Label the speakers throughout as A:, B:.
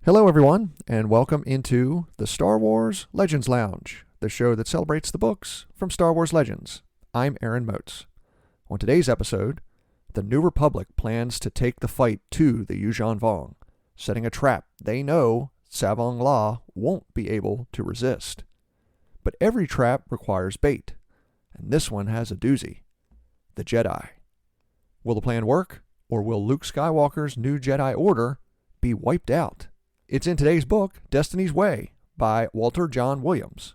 A: Hello, everyone, and welcome into the Star Wars Legends Lounge, the show that celebrates the books from Star Wars Legends. I'm Aaron Motes. On today's episode, the New Republic plans to take the fight to the Yuuzhan Vong, setting a trap they know Savong La won't be able to resist. But every trap requires bait, and this one has a doozy: the Jedi. Will the plan work, or will Luke Skywalker's new Jedi Order be wiped out? It's in today's book, Destiny's Way, by Walter John Williams.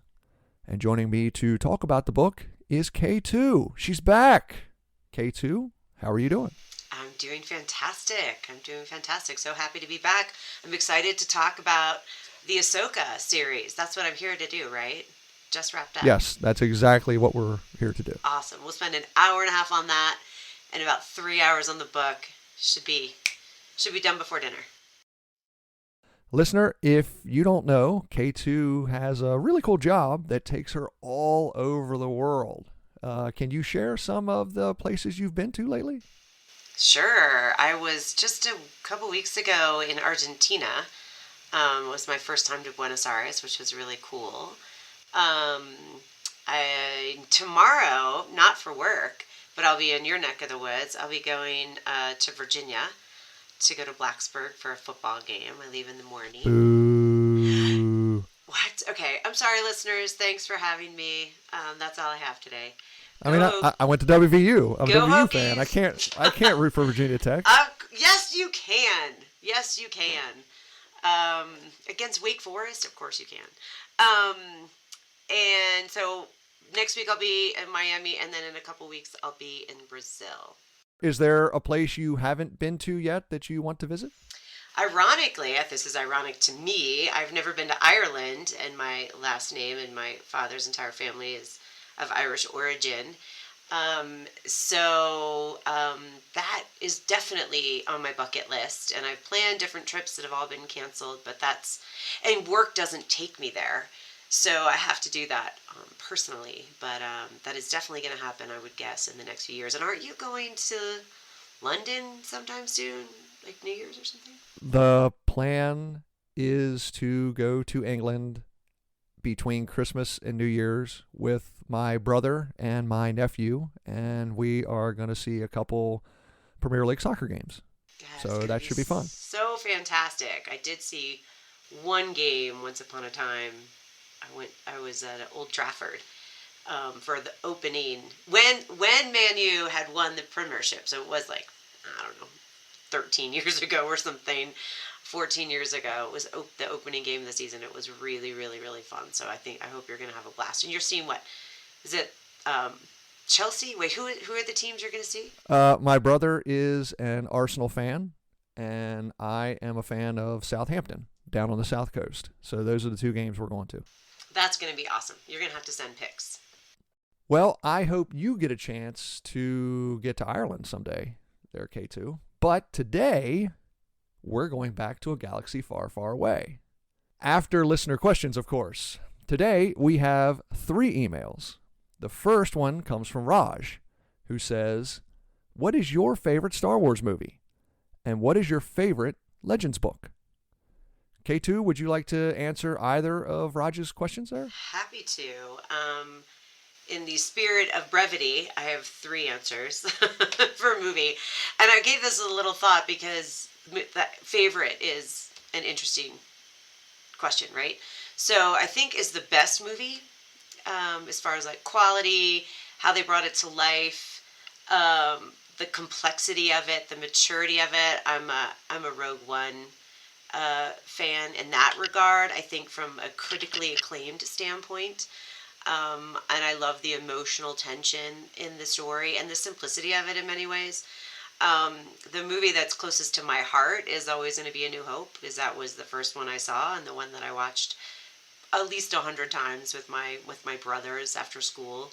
A: And joining me to talk about the book is K2. She's back. K2, how are you doing?
B: I'm doing fantastic. So happy to be back. I'm excited to talk about the Ahsoka series. That's what I'm here to do, right? Just wrapped up.
A: Yes, that's exactly what we're here to do.
B: Awesome. We'll spend an hour and a half on that and about 3 hours on the book. Should be done before dinner.
A: Listener, if you don't know, K2 has a really cool job that takes her all over the world. Can you share some of the places you've been to lately?
B: Sure. I was just a couple weeks ago in Argentina. It was my first time to Buenos Aires, which was really cool. Tomorrow, not for work, but I'll be in your neck of the woods. I'll be going to Virginia to go to Blacksburg for a football game. I leave in the morning.
A: Boo.
B: What? Okay. I'm sorry, listeners. Thanks for having me. That's all I have today.
A: I went to WVU. I'm a WVU
B: Hokies.
A: fan. I can't root for Virginia Tech.
B: Yes, you can. Yes, you can. Against Wake Forest, of course you can. And so next week I'll be in Miami, and then in a couple weeks I'll be in Brazil.
A: Is there a place you haven't been to yet that you want to visit?
B: Ironically, this is ironic to me, I've never been to Ireland, and my last name and my father's entire family is of Irish origin. So that is definitely on my bucket list, and I've planned different trips that have all been canceled, and work doesn't take me there. So I have to do that personally, but that is definitely going to happen, I would guess, in the next few years. And aren't you going to London sometime soon, like New Year's or something?
A: The plan is to go to England between Christmas and New Year's with my brother and my nephew, and we are going to see a couple Premier League soccer games. So that should be fun.
B: So fantastic. I did see one game once upon a time. I was at Old Trafford for the opening when Man U had won the Premiership. So it was like, I don't know, 13 years ago or something, 14 years ago. It was the opening game of the season. It was really, really, really fun. So I hope you're going to have a blast. And you're seeing what? Is it Chelsea? Wait, who are the teams you're going to see?
A: My brother is an Arsenal fan, and I am a fan of Southampton down on the South Coast. So those are the two games we're going to.
B: That's going to be awesome. You're going to have to send pics.
A: Well, I hope you get a chance to get to Ireland someday there, K2. But today, we're going back to a galaxy far, far away. After listener questions, of course. Today, we have 3 emails. The first one comes from Raj, who says, "What is your favorite Star Wars movie? And what is your favorite Legends book?" K2, would you like to answer either of Raj's questions there?
B: Happy to. In the spirit of brevity, I have 3 answers for a movie. And I gave this a little thought because that favorite is an interesting question, right? So I think is the best movie as far as like quality, how they brought it to life, the complexity of it, the maturity of it. I'm a Rogue One fan in that regard. I think from a critically acclaimed standpoint, and I love the emotional tension in the story and the simplicity of it in many ways. The movie that's closest to my heart is always going to be A New Hope, because that was the first one I saw and the one that I watched at least 100 times with my brothers after school,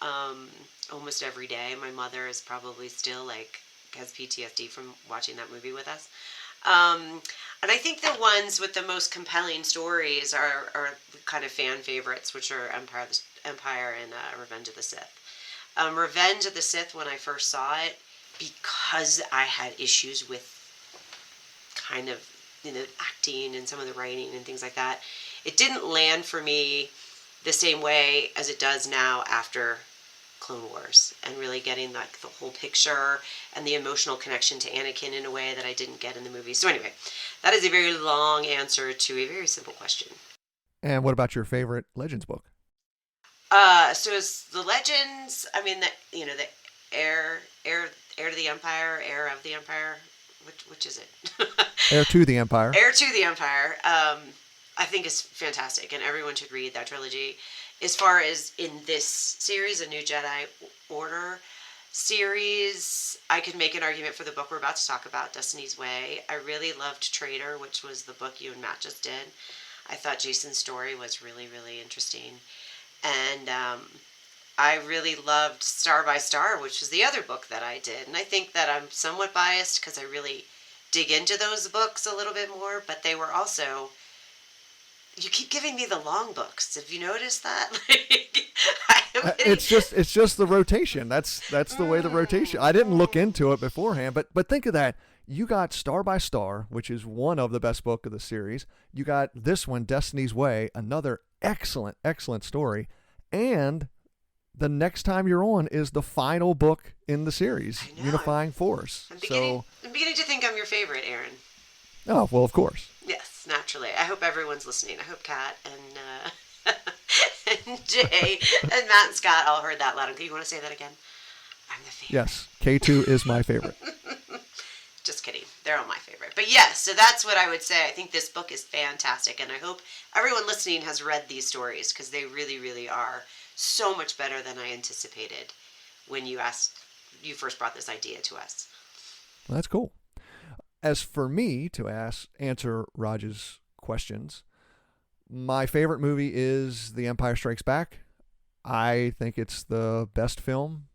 B: almost every day. My mother is probably still has PTSD from watching that movie with us. And I think the ones with the most compelling stories are kind of fan favorites, which are Empire and Revenge of the Sith. Revenge of the Sith, when I first saw it, because I had issues with kind of the acting and some of the writing and things like that. It didn't land for me the same way as it does now after Clone Wars, and really getting like the whole picture and the emotional connection to Anakin in a way that I didn't get in the movie. So anyway, that is a very long answer to a very simple question.
A: And what about your favorite Legends book?
B: So it's the Legends. I mean, the heir to the Empire, heir of the Empire. Which is it?
A: Heir to the Empire.
B: Heir to the Empire. I think is fantastic, and everyone should read that trilogy. As far as in this series, a New Jedi Order series, I could make an argument for the book we're about to talk about, Destiny's Way. I really loved Traitor, which was the book you and Matt just did. I thought Jason's story was really, really interesting. And I really loved Star by Star, which was the other book that I did. And I think that I'm somewhat biased because I really dig into those books a little bit more, but they were also... You keep giving me the long books. Have you noticed that?
A: It's just the rotation. That's the way the rotation. I didn't look into it beforehand, but think of that. You got Star by Star, which is one of the best book of the series. You got this one, Destiny's Way, another excellent story, and the next time you're on is the final book in the series, Unifying Force.
B: I'm beginning to think I'm your favorite, Aaron.
A: Oh, well, of course.
B: Yes, naturally. I hope everyone's listening. I hope Kat and and Jay and Matt and Scott all heard that loud and clear. You want to say that again? I'm the favorite.
A: Yes, K2 is my favorite.
B: Just kidding. They're all my favorite. But yes, so that's what I would say. I think this book is fantastic, and I hope everyone listening has read these stories because they really, really are so much better than I anticipated when you first brought this idea to us.
A: Well, that's cool. As for me to answer Raj's questions, my favorite movie is The Empire Strikes Back. I think it's the best film.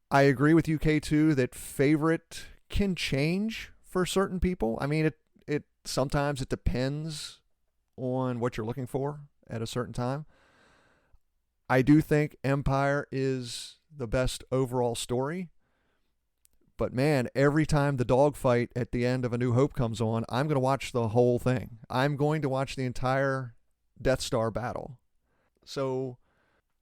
A: I agree with you, K2, that favorite can change for certain people. I mean, it sometimes it depends on what you're looking for at a certain time. I do think Empire is the best overall story. But man, every time the dogfight at the end of A New Hope comes on, I'm going to watch the whole thing. I'm going to watch the entire Death Star battle. So,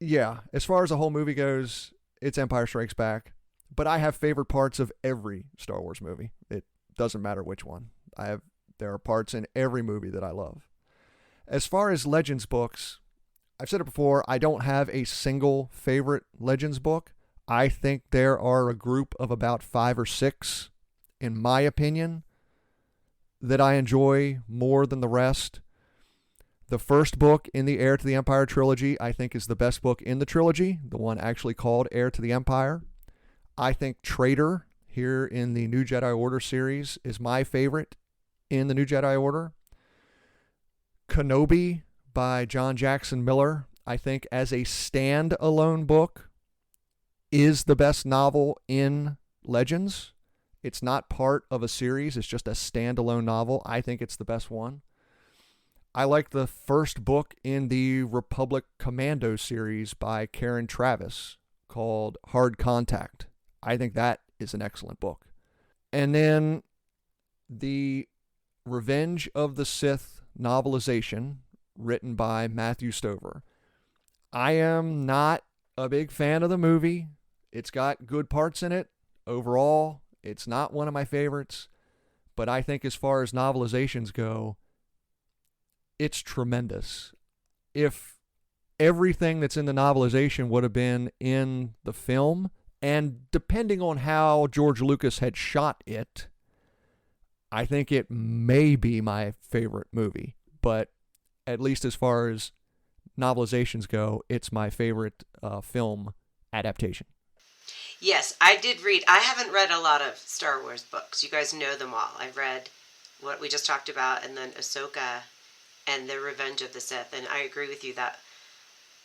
A: yeah, as far as the whole movie goes, it's Empire Strikes Back. But I have favorite parts of every Star Wars movie. It doesn't matter which one. There are parts in every movie that I love. As far as Legends books, I've said it before, I don't have a single favorite Legends book. I think there are a group of about 5 or 6, in my opinion, that I enjoy more than the rest. The first book in the Heir to the Empire trilogy, I think, is the best book in the trilogy, the one actually called Heir to the Empire. I think Traitor, here in the New Jedi Order series, is my favorite in the New Jedi Order. Kenobi by John Jackson Miller, I think, as a standalone book, is the best novel in Legends. It's not part of a series. It's just a standalone novel. I think it's the best one. I like the first book in the Republic Commando series by Karen Traviss called Hard Contact. I think that is an excellent book. And then the Revenge of the Sith novelization written by Matthew Stover. I am not a big fan of the movie. It's got good parts in it. Overall, it's not one of my favorites. But I think as far as novelizations go, it's tremendous. If everything that's in the novelization would have been in the film, and depending on how George Lucas had shot it, I think it may be my favorite movie. But at least as far as novelizations go, it's my favorite film adaptation.
B: Yes, I did read. I haven't read a lot of Star Wars books. You guys know them all. I've read what we just talked about, and then Ahsoka and The Revenge of the Sith, and I agree with you that.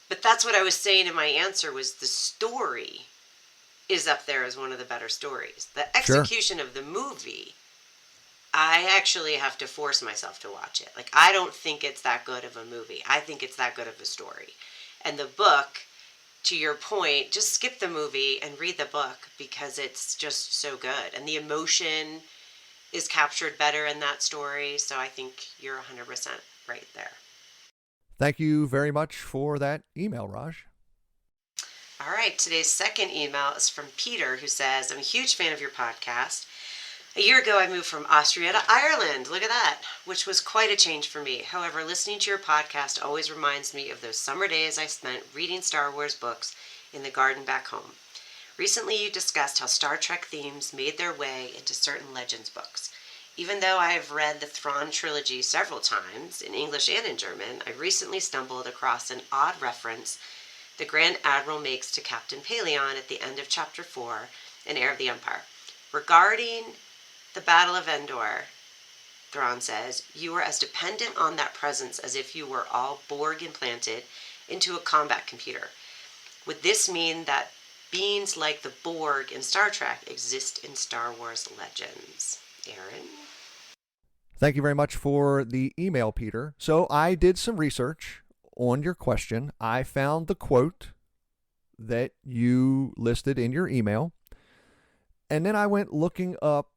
B: But that's what I was saying in my answer, was the story is up there as one of the better stories. The execution of the movie, I actually have to force myself to watch it. Like, I don't think it's that good of a movie. I think it's that good of a story. And the book, to your point, just skip the movie and read the book because it's just so good. And the emotion is captured better in that story. So I think you're 100% right there.
A: Thank you very much for that email, Raj.
B: All right, today's second email is from Peter, who says, I'm a huge fan of your podcast. A year ago, I moved from Austria to Ireland. Look at that, which was quite a change for me. However, listening to your podcast always reminds me of those summer days I spent reading Star Wars books in the garden back home. Recently, you discussed how Star Trek themes made their way into certain Legends books. Even though I have read the Thrawn trilogy several times, in English and in German, I recently stumbled across an odd reference the Grand Admiral makes to Captain Paleon at the end of Chapter 4 in Heir of the Empire. Regarding the Battle of Endor, Thrawn says, you were as dependent on that presence as if you were all Borg implanted into a combat computer. Would this mean that beings like the Borg in Star Trek exist in Star Wars Legends? Aaron?
A: Thank you very much for the email, Peter. So I did some research on your question. I found the quote that you listed in your email, and then I went looking up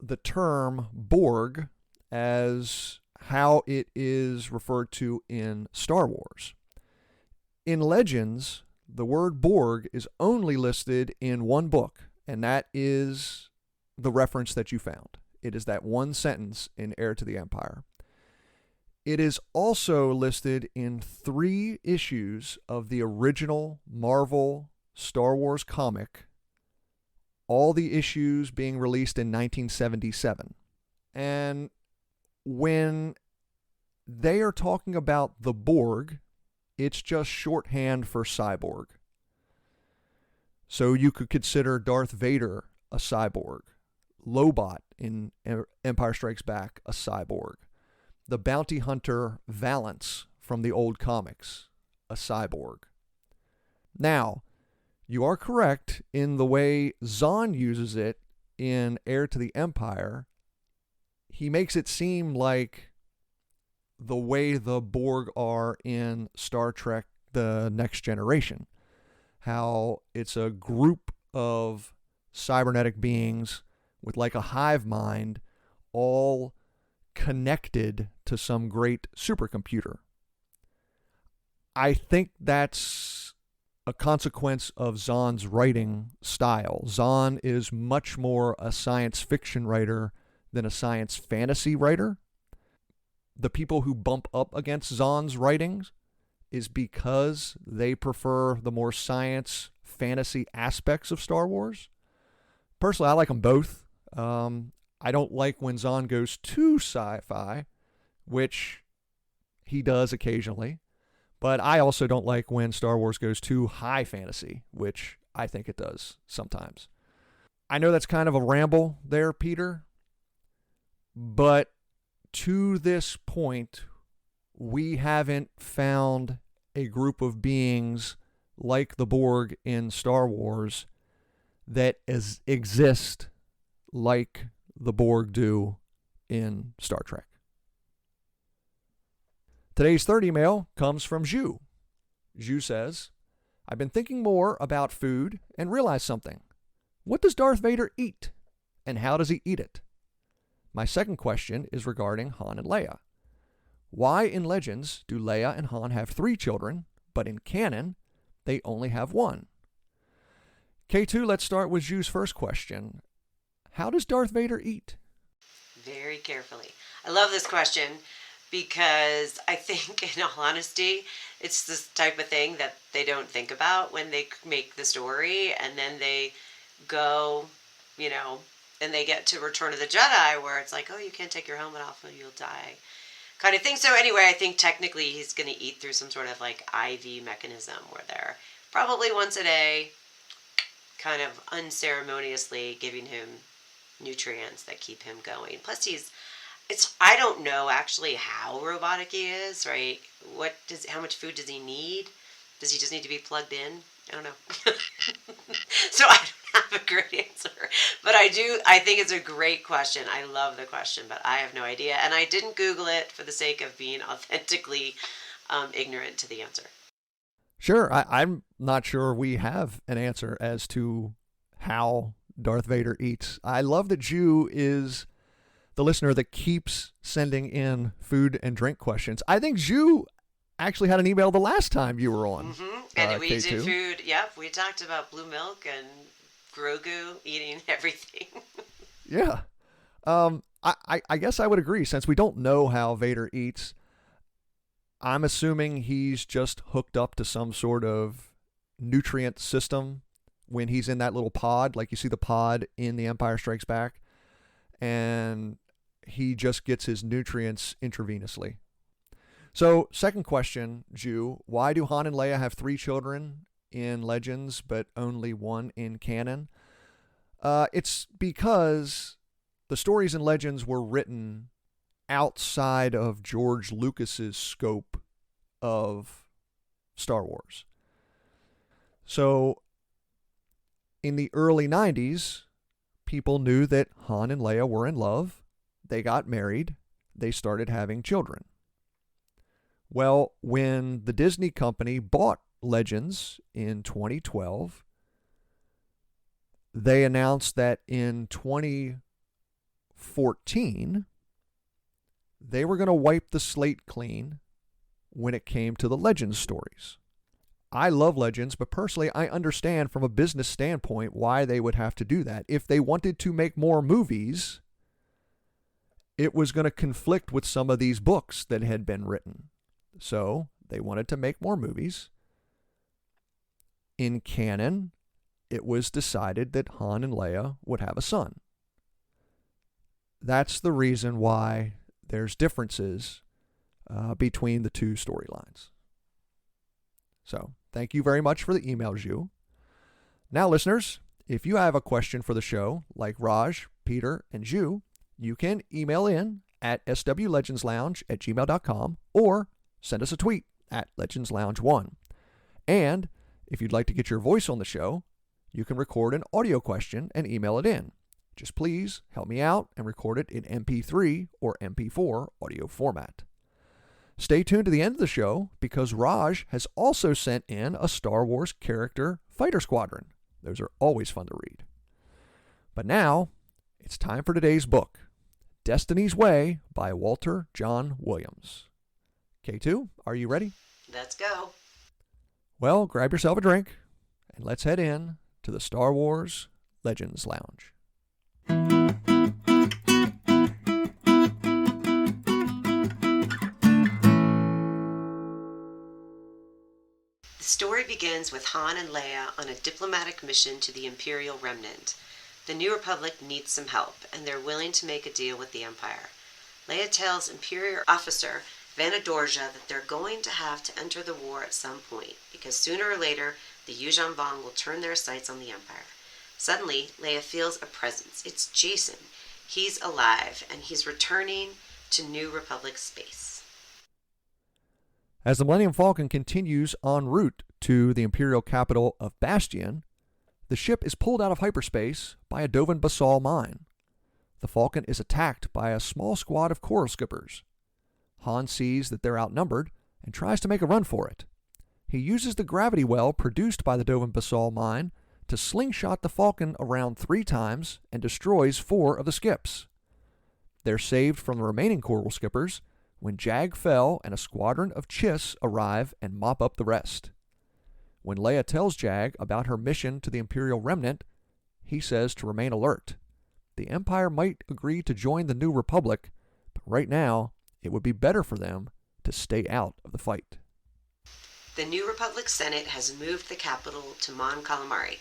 A: the term Borg as how it is referred to in Star Wars. In Legends, the word Borg is only listed in one book, and that is the reference that you found. It is that one sentence in Heir to the Empire. It is also listed in 3 issues of the original Marvel Star Wars comic, all the issues being released in 1977. And when they are talking about the Borg, it's just shorthand for cyborg. So you could consider Darth Vader a cyborg, Lobot in Empire Strikes Back a cyborg, the bounty hunter Valance from the old comics a cyborg. Now, you are correct in the way Zahn uses it in Heir to the Empire. He makes it seem like the way the Borg are in Star Trek The Next Generation. How it's a group of cybernetic beings with like a hive mind, all connected to some great supercomputer. I think that's a consequence of Zahn's writing style. Zahn is much more a science fiction writer than a science fantasy writer. The people who bump up against Zahn's writings is because they prefer the more science fantasy aspects of Star Wars. Personally, I like them both. I don't like when Zahn goes too sci-fi, which he does occasionally. But I also don't like when Star Wars goes too high fantasy, which I think it does sometimes. I know that's kind of a ramble there, Peter, but to this point, we haven't found a group of beings like the Borg in Star Wars that exist like the Borg do in Star Trek. Today's third email comes from Zhu. Zhu says, I've been thinking more about food and realized something. What does Darth Vader eat? And how does he eat it? My second question is regarding Han and Leia. Why in Legends do Leia and Han have 3 children, but in canon, they only have 1? K2, let's start with Zhu's first question. How does Darth Vader eat?
B: Very carefully. I love this question because I think, in all honesty, it's this type of thing that they don't think about when they make the story, and then they go, and they get to Return of the Jedi where it's like, oh, you can't take your helmet off or you'll die kind of thing. So anyway, I think technically he's going to eat through some sort of like IV mechanism where they're probably once a day kind of unceremoniously giving him nutrients that keep him going. Plus I don't know actually how robotic he is, right? How much food does he need? Does he just need to be plugged in? I don't know. So I don't have a great answer, but I think it's a great question. I love the question, but I have no idea. And I didn't Google it for the sake of being authentically ignorant to the answer.
A: Sure. I'm not sure we have an answer as to how Darth Vader eats. I love that Zhu is the listener that keeps sending in food and drink questions. I think Zhu actually had an email the last time you were on.
B: And we
A: K2.
B: did food. Yep, we talked about blue milk and Grogu eating everything.
A: Yeah. I guess I would agree. Since we don't know how Vader eats, I'm assuming he's just hooked up to some sort of nutrient system when he's in that little pod, like you see the pod in The Empire Strikes Back, and he just gets his nutrients intravenously. So, second question, Ju, why do Han and Leia have 3 children in Legends but only 1 in canon? It's because the stories in Legends were written outside of George Lucas's scope of Star Wars. So, in the early 90s, people knew that Han and Leia were in love. They got married. They started having children. Well, when the Disney company bought Legends in 2012, they announced that in 2014, they were going to wipe the slate clean when it came to the Legends stories. I love Legends, but personally, I understand from a business standpoint why they would have to do that. If they wanted to make more movies, it was going to conflict with some of these books that had been written. So they wanted to make more movies. In canon, it was decided that Han and Leia would have a son. That's the reason why there's differences between the 2 storylines. So, thank you very much for the email, Zhu. Now, listeners, if you have a question for the show, like Raj, Peter, and Zhu, you can email in at swlegendslounge@gmail.com or send us a tweet at legendslounge1. And if you'd like to get your voice on the show, you can record an audio question and email it in. Just please help me out and record it in MP3 or MP4 audio format. Stay tuned to the end of the show because Raj has also sent in a Star Wars character fighter squadron. Those are always fun to read. But now, it's time for today's book, Destiny's Way by Walter John Williams. K2, are you ready?
B: Let's go.
A: Well, grab yourself a drink and let's head in to the Star Wars Legends Lounge.
B: The story begins with Han and Leia on a diplomatic mission to the Imperial Remnant. The New Republic needs some help, and they're willing to make a deal with the Empire. Leia tells Imperial officer Vanna Dorja that they're going to have to enter the war at some point, because sooner or later, the Yuuzhan Vong will turn their sights on the Empire. Suddenly, Leia feels a presence. It's Jason. He's alive, and he's returning to New Republic space.
A: As the Millennium Falcon continues en route to the Imperial capital of Bastion, the ship is pulled out of hyperspace by a Dovan Basal mine. The Falcon is attacked by a small squad of coral skippers. Han sees that they're outnumbered and tries to make a run for it. He uses the gravity well produced by the Dovan Basal mine to slingshot the Falcon around 3 times and destroys 4 of the skips. They're saved from the remaining coral skippers when Jag Fell and a squadron of Chiss arrive and mop up the rest. When Leia tells Jag about her mission to the Imperial Remnant, he says to remain alert. The Empire might agree to join the New Republic, but right now, it would be better for them to stay out of the fight.
B: The New Republic Senate has moved the capital to Mon Calamari,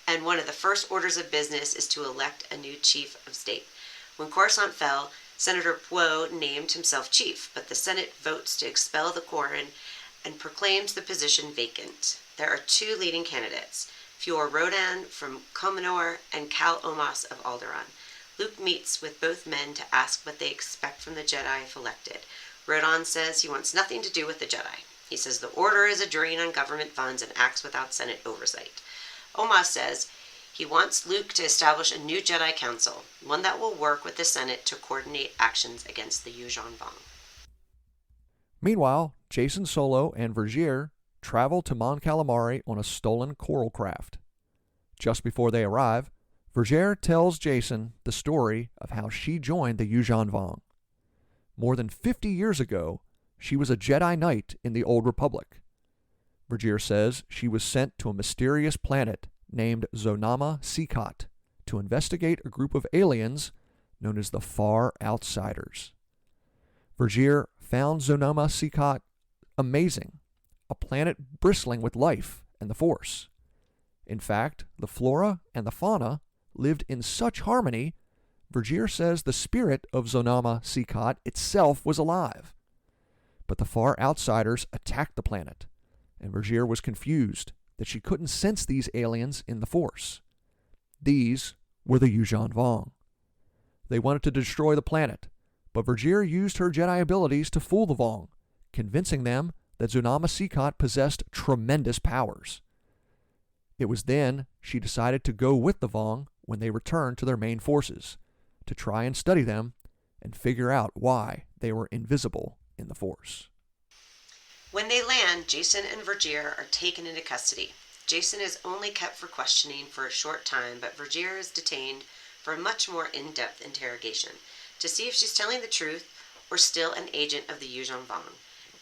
B: and one of the first orders of business is to elect a new chief of state. When Coruscant fell, Senator Poe named himself chief, but the Senate votes to expel the Quarren and proclaims the position vacant. There are 2 leading candidates, Fior Rodan from Comenor and Cal Omas of Alderaan. Luke meets with both men to ask what they expect from the Jedi if elected. Rodan says he wants nothing to do with the Jedi. He says the Order is a drain on government funds and acts without Senate oversight. Omas says he wants Luke to establish a new Jedi Council, one that will work with the Senate to coordinate actions against the Yuuzhan Vong.
A: Meanwhile, Jason Solo and Vergier travel to Mon Calamari on a stolen coral craft. Just before they arrive, Vergere tells Jason the story of how she joined the Yuuzhan Vong. More than 50 years ago, she was a Jedi Knight in the Old Republic. Vergere says she was sent to a mysterious planet named Zonama Sikat to investigate a group of aliens known as the Far Outsiders. Vergere found Zonama Sikat amazing, a planet bristling with life and the Force. In fact, the flora and the fauna lived in such harmony, Vergere says the spirit of Zonama Sikat itself was alive. But the Far Outsiders attacked the planet, and Vergere was confused that she couldn't sense these aliens in the Force. These were the Yuuzhan Vong. They wanted to destroy the planet, but Vergere used her Jedi abilities to fool the Vong, convincing them that Zonama Sikat possessed tremendous powers. It was then she decided to go with the Vong when they returned to their main forces, to try and study them and figure out why they were invisible in the Force.
B: When they land, Jason and Vergere are taken into custody. Jason is only kept for questioning for a short time, but Vergere is detained for a much more in-depth interrogation to see if she's telling the truth or still an agent of the Yuuzhan Vong.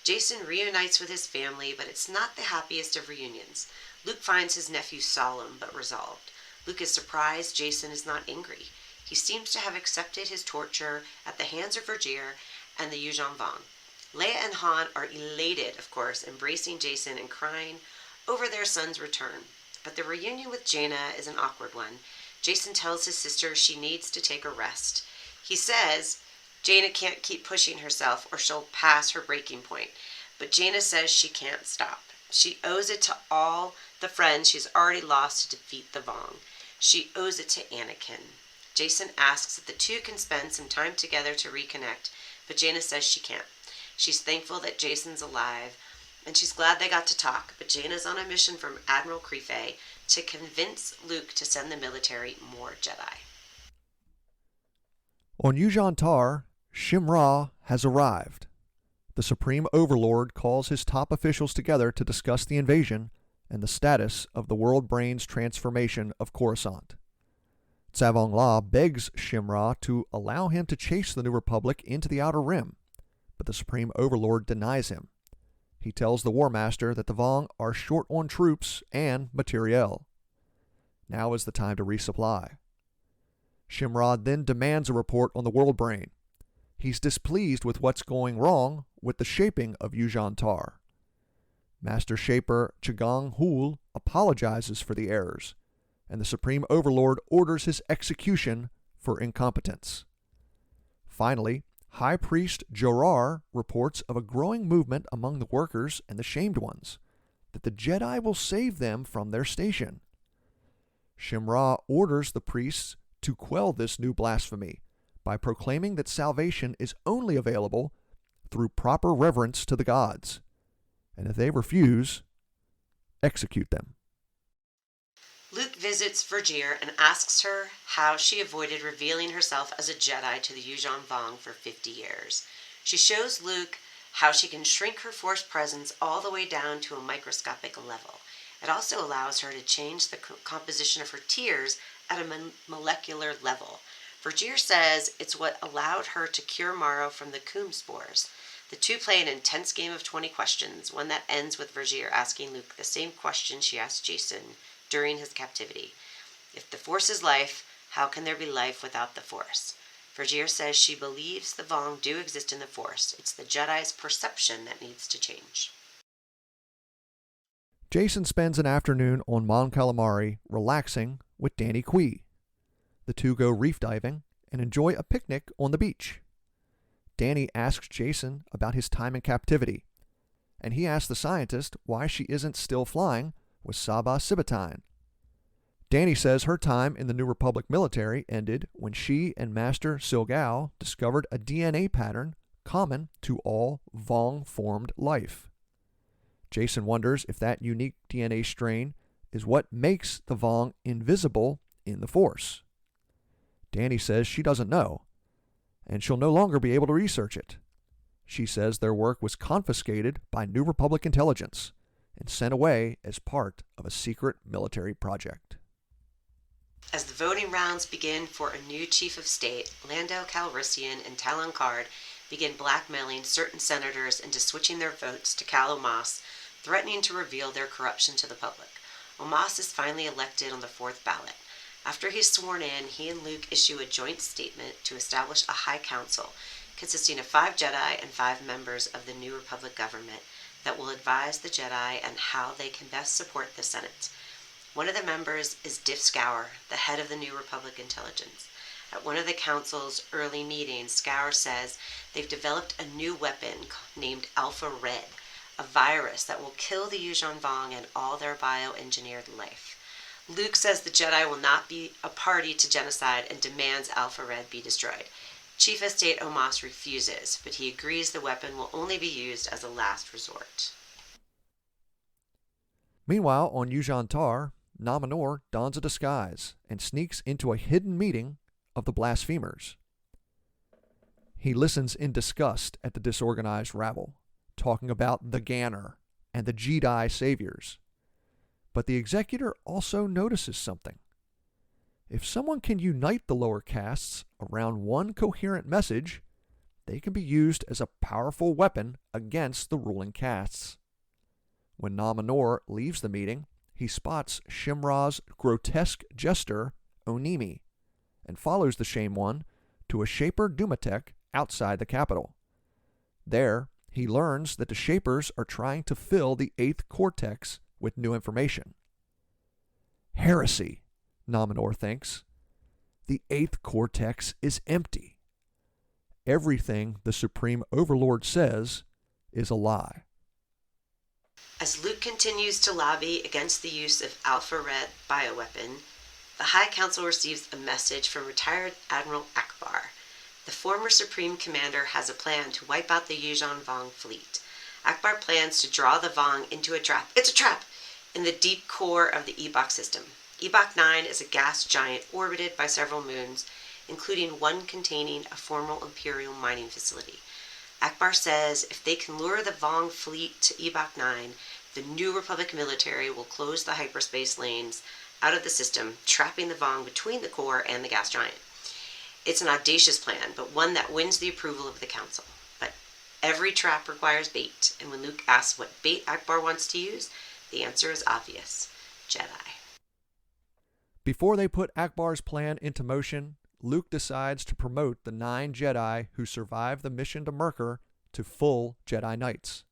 B: Jason reunites with his family, but it's not the happiest of reunions. Luke finds his nephew solemn but resolved. Luke is surprised Jason is not angry. He seems to have accepted his torture at the hands of Vergere and the Yuuzhan Vong. Leia and Han are elated, of course, embracing Jason and crying over their son's return. But the reunion with Jaina is an awkward one. Jason tells his sister she needs to take a rest. He says Jaina can't keep pushing herself or she'll pass her breaking point. But Jaina says she can't stop. She owes it to all the friends she's already lost to defeat the Vong. She owes it to Anakin. Jason asks if the two can spend some time together to reconnect, but Jaina says she can't. She's thankful that Jason's alive, and she's glad they got to talk, but Jaina's on a mission from Admiral Creefei to convince Luke to send the military more Jedi.
A: On Yuuzhan Tar, Shimra has arrived. The Supreme Overlord calls his top officials together to discuss the invasion and the status of the World Brain's transformation of Coruscant. Tsavong La begs Shimra to allow him to chase the New Republic into the Outer Rim, but the Supreme Overlord denies him. He tells the War Master that the Vong are short on troops and materiel. Now is the time to resupply. Shimra then demands a report on the World Brain. He's displeased with what's going wrong with the shaping of Yuuzhan Tar. Master Shaper Chigang Hul apologizes for the errors, and the Supreme Overlord orders his execution for incompetence. Finally, High Priest Jorar reports of a growing movement among the workers and the shamed ones, that the Jedi will save them from their station. Shimra orders the priests to quell this new blasphemy by proclaiming that salvation is only available through proper reverence to the gods, and if they refuse, execute them.
B: Luke visits Vergere and asks her how she avoided revealing herself as a Jedi to the Yuuzhan Vong for 50 years. She shows Luke how she can shrink her Force presence all the way down to a microscopic level. It also allows her to change the composition of her tears at a molecular level. Vergere says it's what allowed her to cure Maro from the Coom spores. The two play an intense game of 20 questions, one that ends with Vergere asking Luke the same question she asked Jason during his captivity. If the Force is life, how can there be life without the Force? Vergere says she believes the Vong do exist in the Force. It's the Jedi's perception that needs to change.
A: Jason spends an afternoon on Mon Calamari relaxing with Danny Quee. The two go reef diving and enjoy a picnic on the beach. Danny asks Jason about his time in captivity, and he asks the scientist why she isn't still flying with Saba Sibatine. Danny says her time in the New Republic military ended when she and Master Silgao discovered a DNA pattern common to all Vong-formed life. Jason wonders if that unique DNA strain is what makes the Vong invisible in the Force. Danny says she doesn't know, and she'll no longer be able to research it. She says their work was confiscated by New Republic intelligence and sent away as part of a secret military project.
B: As the voting rounds begin for a new chief of state, Lando Calrissian and Talon Karrde begin blackmailing certain senators into switching their votes to Cal Omas, threatening to reveal their corruption to the public. Omas is finally elected on the fourth ballot. After he's sworn in, he and Luke issue a joint statement to establish a high council consisting of 5 Jedi and 5 members of the New Republic government that will advise the Jedi on how they can best support the Senate. One of the members is Diff Scour, the head of the New Republic intelligence. At one of the council's early meetings, Scour says they've developed a new weapon named Alpha Red, a virus that will kill the Yuuzhan Vong and all their bioengineered life. Luke says the Jedi will not be a party to genocide and demands Alpha Red be destroyed. Chief of State Omas refuses, but he agrees the weapon will only be used as a last resort.
A: Meanwhile, on Yuuzhan Tar, Nom Anor dons a disguise and sneaks into a hidden meeting of the blasphemers. He listens in disgust at the disorganized rabble, talking about the Ganner and the Jedi saviors. But the executor also notices something. If someone can unite the lower castes around one coherent message, they can be used as a powerful weapon against the ruling castes. When Nom Anor leaves the meeting, he spots Shimra's grotesque jester, Onimi, and follows the Shame One to a Shaper Dumatech outside the capital. There, he learns that the Shapers are trying to fill the 8th cortex with new information. Heresy, Nom Anor thinks. The 8th cortex is empty. Everything the Supreme Overlord says is a lie.
B: As Luke continues to lobby against the use of Alpha Red bioweapon, the High Council receives a message from retired Admiral Ackbar. The former Supreme Commander has a plan to wipe out the Yuuzhan Vong fleet. Ackbar plans to draw the Vong into a trap. It's a trap! In the deep core of the Ebok system. Ebok 9 is a gas giant orbited by several moons, including one containing a former Imperial mining facility. Ackbar says if they can lure the Vong fleet to Ebok 9, the New Republic military will close the hyperspace lanes out of the system, trapping the Vong between the core and the gas giant. It's an audacious plan, but one that wins the approval of the Council. But every trap requires bait, and when Luke asks what bait Ackbar wants to use, the answer is obvious: Jedi.
A: Before they put Ackbar's plan into motion, Luke decides to promote the 9 Jedi who survived the mission to Myrkr to full Jedi Knights.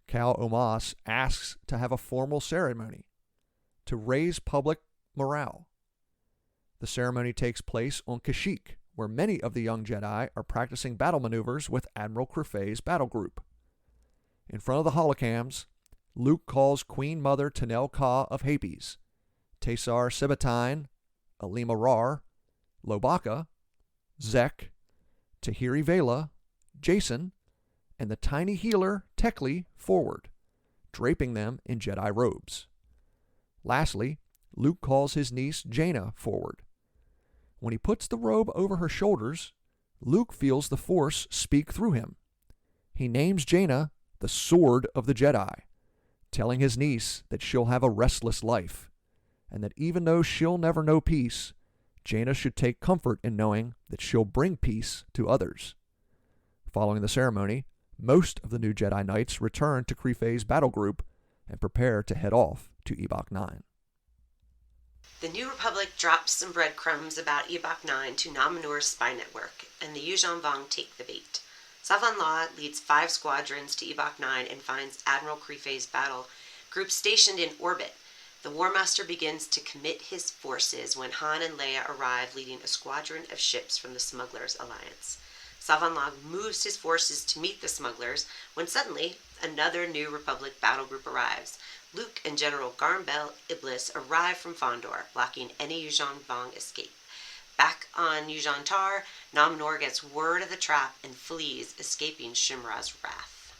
A: Cal Omas asks to have a formal ceremony to raise public morale. The ceremony takes place on Kashyyyk, where many of the young Jedi are practicing battle maneuvers with Admiral Crufay's battle group. In front of the holocams, Luke calls Queen Mother Tenel Ka of Hapes, Taysar Sibbatine, Alima Rar, Lobaka, Zek, Tahiri Vela, Jason, and the tiny healer Tekli forward, draping them in Jedi robes. Lastly, Luke calls his niece Jaina forward. When he puts the robe over her shoulders, Luke feels the Force speak through him. He names Jaina the Sword of the Jedi, telling his niece that she'll have a restless life, and that even though she'll never know peace, Jaina should take comfort in knowing that she'll bring peace to others. Following the ceremony, most of the new Jedi Knights return to Crufay's battle group and prepare to head off to Ebok 9.
B: The New Republic drops some breadcrumbs about Ebok 9 to Nom Anor's spy network, and the Yuuzhan Vong take the bait. Savan Law leads 5 squadrons to Ebok 9 and finds Admiral Crufay's battle group stationed in orbit. The War Master begins to commit his forces when Han and Leia arrive leading a squadron of ships from the Smugglers' Alliance. Savan Law moves his forces to meet the smugglers when suddenly another New Republic battle group arrives. Luke and General Garmbel Iblis arrive from Fondor, blocking any Yuuzhan Vong escape. Back on Yuuzhan Tar, Nom Anor gets word of the trap and flees, escaping Shimra's wrath.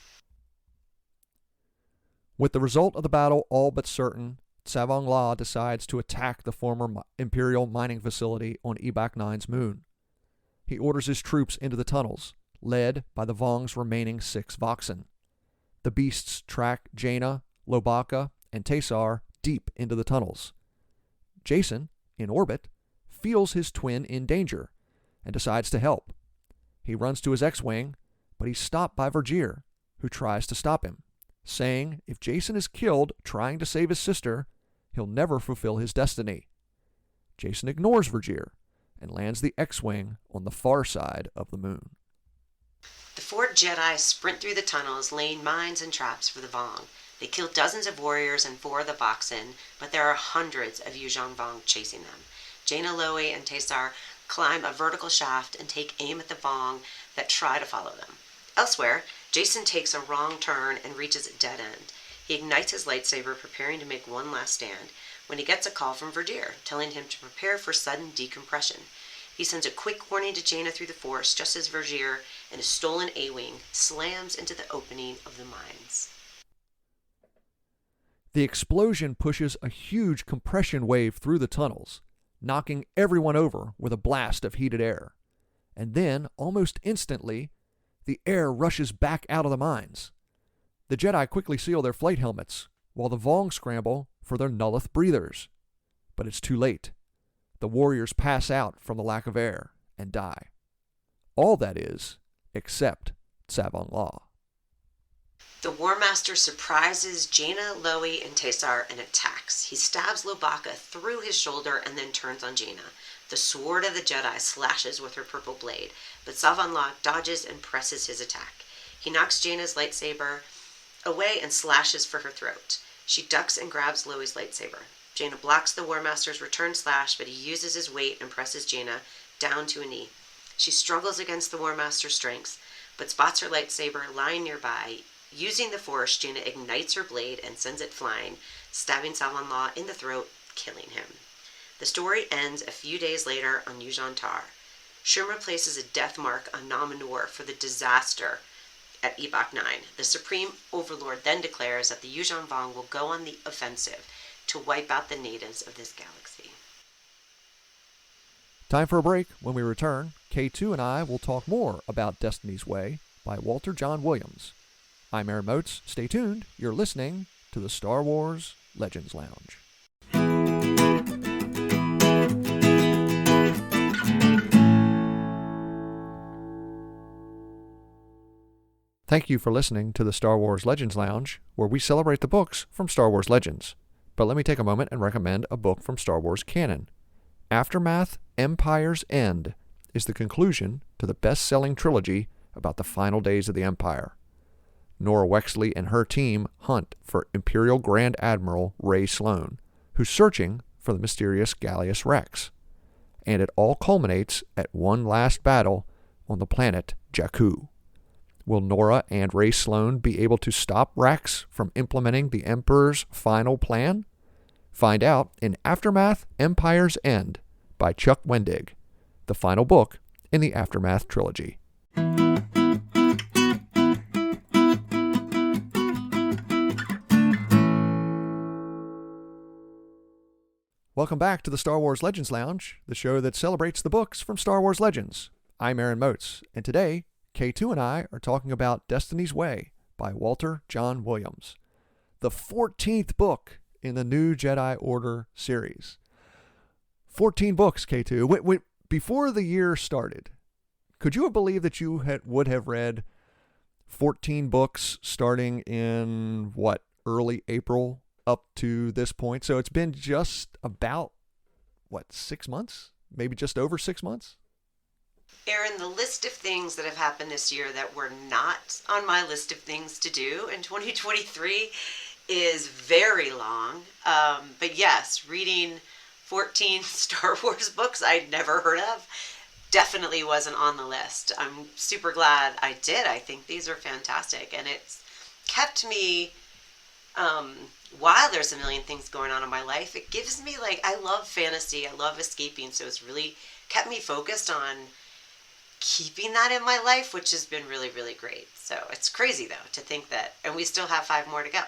A: With the result of the battle all but certain, Savan Law decides to attack the former Imperial mining facility on Ebok 9's moon. He orders his troops into the tunnels, led by the Vong's remaining 6 Voxen. The beasts track Jaina, Lobaka, and Taysar deep into the tunnels. Jason in orbit, feels his twin in danger and decides to help. He runs to his X-Wing, but he's stopped by Vergere, who tries to stop him, saying if Jason is killed trying to save his sister, he'll never fulfill his destiny. Jason ignores Vergere and lands the X-Wing on the far side of the moon.
B: The 4 Jedi sprint through the tunnels, laying mines and traps for the Vong. They kill dozens of warriors and 4 of the Boxen, but there are hundreds of Yuuzhan Vong chasing them. Jaina Lowi and Tesar climb a vertical shaft and take aim at the Vong that try to follow them. Elsewhere, Jason takes a wrong turn and reaches a dead end. He ignites his lightsaber, preparing to make one last stand, when he gets a call from Vergere, telling him to prepare for sudden decompression. He sends a quick warning to Jaina through the Force, just as Vergere and his stolen A-Wing slams into the opening of the mines.
A: The explosion pushes a huge compression wave through the tunnels, knocking everyone over with a blast of heated air. And then, almost instantly, the air rushes back out of the mines. The Jedi quickly seal their flight helmets, while the Vong scramble for their Nullith breathers. But it's too late. The warriors pass out from the lack of air and die. All that is, except Savon Law.
B: The War Master surprises Jaina, Lowi, and Tesar and attacks. He stabs Lobaka through his shoulder and then turns on Jaina. The sword of the Jedi slashes with her purple blade, but Savon Law dodges and presses his attack. He knocks Jaina's lightsaber away and slashes for her throat. She ducks and grabs Lowi's lightsaber. Jaina blocks the War Master's return slash, but he uses his weight and presses Jaina down to a knee. She struggles against the War Master's strength, but spots her lightsaber lying nearby. Using the Force, Jaina ignites her blade and sends it flying, stabbing Savon Law in the throat, killing him. The story ends a few days later on Yuuzhan Tar. Shurma places a death mark on Nom Anor for the disaster at Ebok 9. The Supreme Overlord then declares that the Yuuzhan Vong will go on the offensive to wipe out the natives of this galaxy.
A: Time for a break. When we return, K2 and I will talk more about Destiny's Way by Walter John Williams. I'm Aaron Moats. Stay tuned. You're listening to the Star Wars Legends Lounge. Thank you for listening to the Star Wars Legends Lounge, where we celebrate the books from Star Wars Legends. But let me take a moment and recommend a book from Star Wars canon. Aftermath: Empire's End is the conclusion to the best-selling trilogy about the final days of the Empire. Nora Wexley and her team hunt for Imperial Grand Admiral Ray Sloane, who's searching for the mysterious Gallius Rex. And it all culminates at one last battle on the planet Jakku. Will Nora and Ray Sloane be able to stop Rex from implementing the Emperor's final plan? Find out in Aftermath: Empire's End by Chuck Wendig, the final book in the Aftermath trilogy. Welcome back to the Star Wars Legends Lounge, the show that celebrates the books from Star Wars Legends. I'm Aaron Moats, and today, K2 and I are talking about Destiny's Way by Walter John Williams, the 14th book in the New Jedi Order series. 14 books, K2. Before the year started, could you have believed that you would have read 14 books starting in, early April up to this point? So it's been just about, 6 months? Maybe just over 6 months?
B: Aaron, the list of things that have happened this year that were not on my list of things to do in 2023 is very long. But yes, reading 14 Star Wars books I'd never heard of definitely wasn't on the list. I'm super glad I did. I think these are fantastic. And it's kept me, while there's a million things going on in my life, it gives me, I love fantasy. I love escaping. So it's really kept me focused on keeping that in my life, which has been really, really great. So it's crazy, though, to think that, and we still have 5 more to go.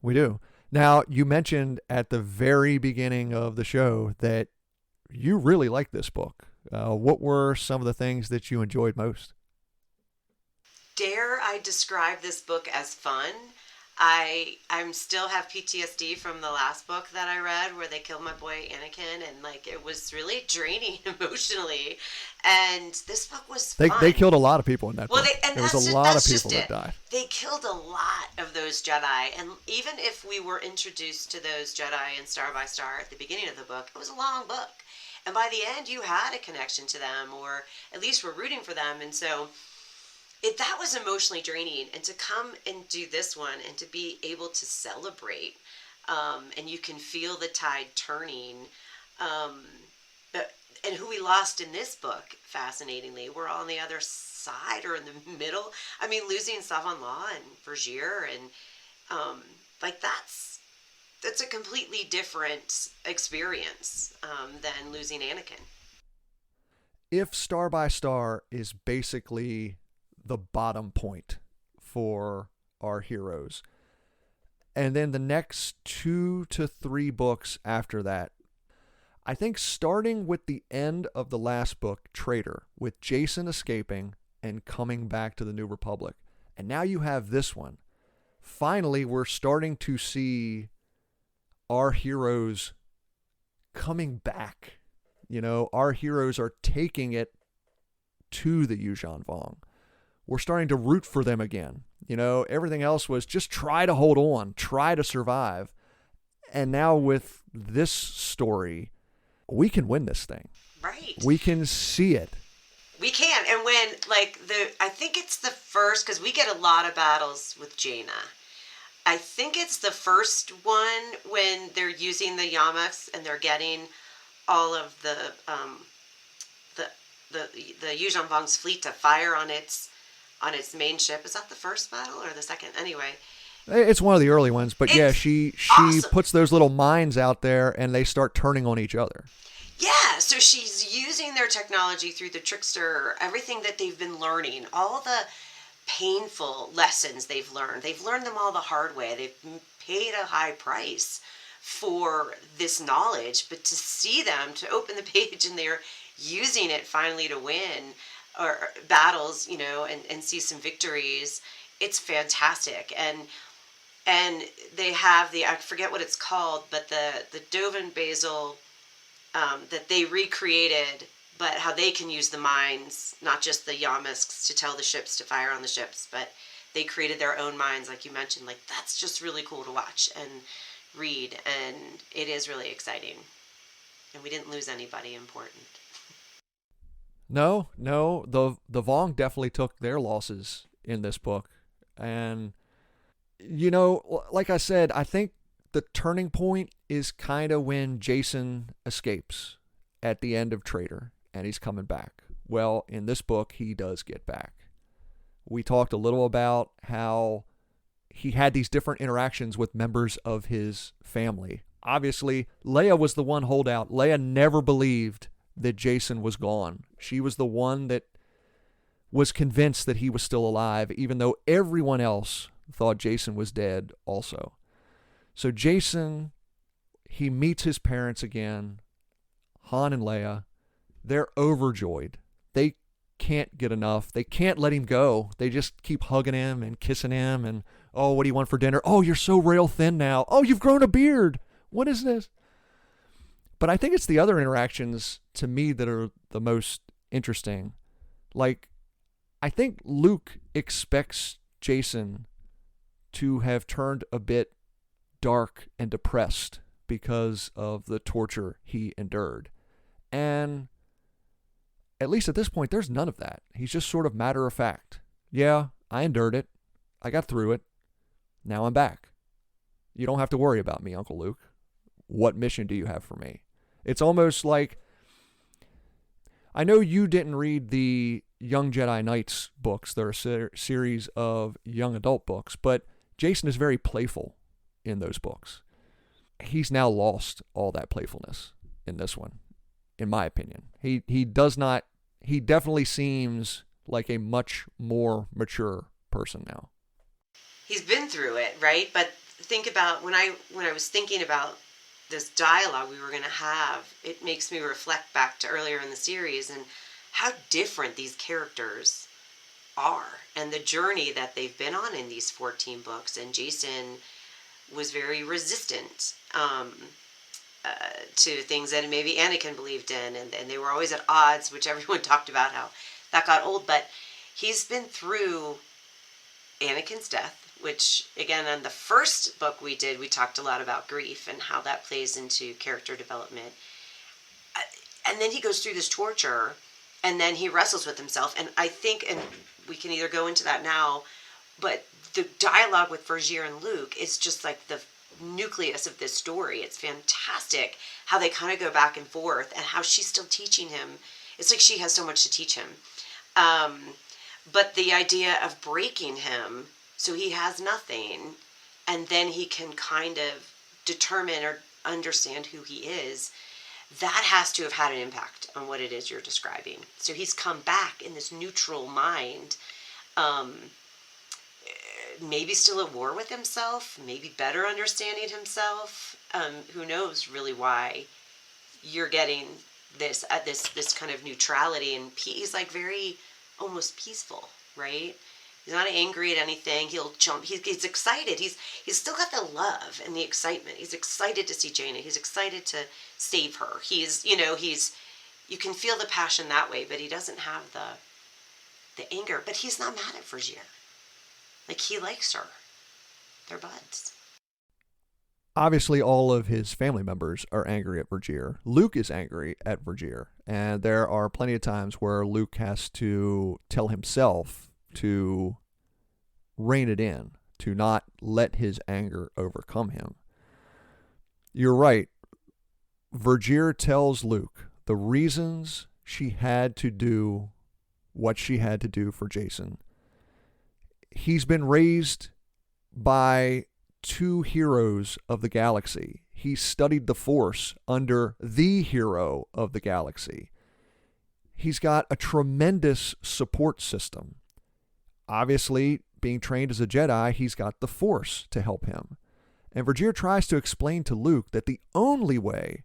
A: We do. Now, you mentioned at the very beginning of the show that you really liked this book. What were some of the things that you enjoyed most?
B: Dare I describe this book as fun? I'm still have PTSD from the last book that I read where they killed my boy Anakin, and like it was really draining emotionally. And this book was
A: They
B: fun.
A: killed a lot of people in that
B: Well,
A: book.
B: and
A: There was a lot of
B: that's
A: people
B: just
A: that
B: it.
A: died.
B: They killed a lot of those Jedi, and even if we were introduced to those Jedi in Star by Star at the beginning of the book, it was a long book, and by the end, you had a connection to them, or at least were rooting for them, and so that was emotionally draining. And to come and do this one, and to be able to celebrate, and you can feel the tide turning. Um, but and who we lost in this book, fascinatingly, we're on the other side or in the middle. I mean, losing Savon Law and Vergier, and like that's a completely different experience than losing Anakin.
A: If Star by Star is basically the bottom point for our heroes, and then the next 2 to 3 books after that, I think starting with the end of the last book, Traitor, with Jason escaping and coming back to the New Republic, and now you have this one. Finally, we're starting to see our heroes coming back. You know, our heroes are taking it to the Yuuzhan Vong. We're starting to root for them again. You know, everything else was just try to hold on, try to survive. And now with this story, we can win this thing.
B: Right.
A: We can see it.
B: We can. And when, like, I think it's the first, because we get a lot of battles with Jaina. I think it's the first one when they're using the Yamaks and they're getting all of the Yuuzhan Vong's fleet to fire on its main ship. Is that the first battle or the second? Anyway,
A: It's one of the early ones, but yeah,
B: it's
A: she
B: awesome.
A: puts those little mines out there and they start turning on each other.
B: Yeah, so she's using their technology through the trickster, everything that they've been learning, all the painful lessons they've learned. They've learned them all the hard way. They've paid a high price for this knowledge, but to see them, to open the page and they're using it finally to win or battles, you know, and see some victories, it's fantastic. And they have I forget what it's called, but the Dovin Basil that they recreated, but how they can use the mines, not just the Yamisks to tell the ships to fire on the ships, but they created their own mines, like you mentioned. Like, that's just really cool to watch and read, and it is really exciting. And we didn't lose anybody important.
A: No, the Vong definitely took their losses in this book. And, you know, like I said, I think the turning point is kind of when Jason escapes at the end of Traitor and he's coming back. Well, in this book, he does get back. We talked a little about how he had these different interactions with members of his family. Obviously, Leia was the one holdout. Leia never believed that Jason was gone. She was the one that was convinced that he was still alive, even though everyone else thought Jason was dead also. So Jason, he meets his parents again, Han and Leia. They're overjoyed. They can't get enough. They can't let him go. They just keep hugging him and kissing him and, oh, what do you want for dinner? Oh, you're so rail thin now. Oh, you've grown a beard. What is this? But I think it's the other interactions to me that are the most interesting. Like, I think Luke expects Jason to have turned a bit dark and depressed because of the torture he endured. And at least at this point, there's none of that. He's just sort of matter of fact. Yeah, I endured it. I got through it. Now I'm back. You don't have to worry about me, Uncle Luke. What mission do you have for me? It's almost like, I know you didn't read the Young Jedi Knights books. They're a series of young adult books, but Jason is very playful in those books. He's now lost all that playfulness in this one, in my opinion. He does not. He definitely seems like a much more mature person now.
B: He's been through it, right? But think about when I was thinking about this dialogue we were going to have, it makes me reflect back to earlier in the series and how different these characters are and the journey that they've been on in these 14 books. And Jason was very resistant to things that maybe Anakin believed in, and they were always at odds, which everyone talked about how that got old. But he's been through Anakin's death, which, again, on the first book we did, we talked a lot about grief and how that plays into character development. And then he goes through this torture, and then he wrestles with himself. And I think, and we can either go into that now, but the dialogue with Vergier and Luke is just like the nucleus of this story. It's fantastic how they kind of go back and forth, and how she's still teaching him. It's like she has so much to teach him. But the idea of breaking him so he has nothing, and then he can kind of determine or understand who he is, that has to have had an impact on what it is you're describing. So he's come back in this neutral mind, maybe still at war with himself, maybe better understanding himself. Who knows really why you're getting this kind of neutrality, and he's like very almost peaceful, right? He's not angry at anything. He'll jump. He's excited. He's still got the love and the excitement. He's excited to see Jaina. He's excited to save her. You can feel the passion that way, but he doesn't have the anger. But he's not mad at Vergier. Like, he likes her. They're buds.
A: Obviously, all of his family members are angry at Vergier. Luke is angry at Vergier. And there are plenty of times where Luke has to tell himself to rein it in, to not let his anger overcome him. You're right. Vergier tells Luke the reasons she had to do what she had to do for Jason. He's been raised by two heroes of the galaxy. He studied the Force under the hero of the galaxy. He's got a tremendous support system. Obviously, being trained as a Jedi, he's got the Force to help him. And Vergier tries to explain to Luke that the only way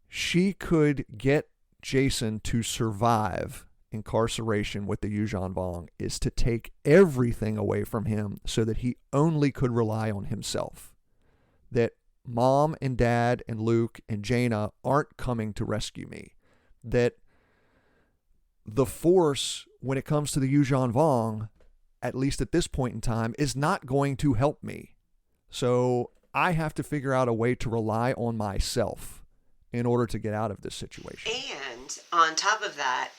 A: she could get Jason to survive incarceration with the Yuuzhan Vong is to take everything away from him so that he only could rely on himself. That Mom and Dad and Luke and Jaina aren't coming to rescue me. That the Force, when it comes to the Yuuzhan Vong, at least at this point in time, is not going to help me. So I have to figure out a way to rely on myself in order to get out of this situation.
B: And on top of that,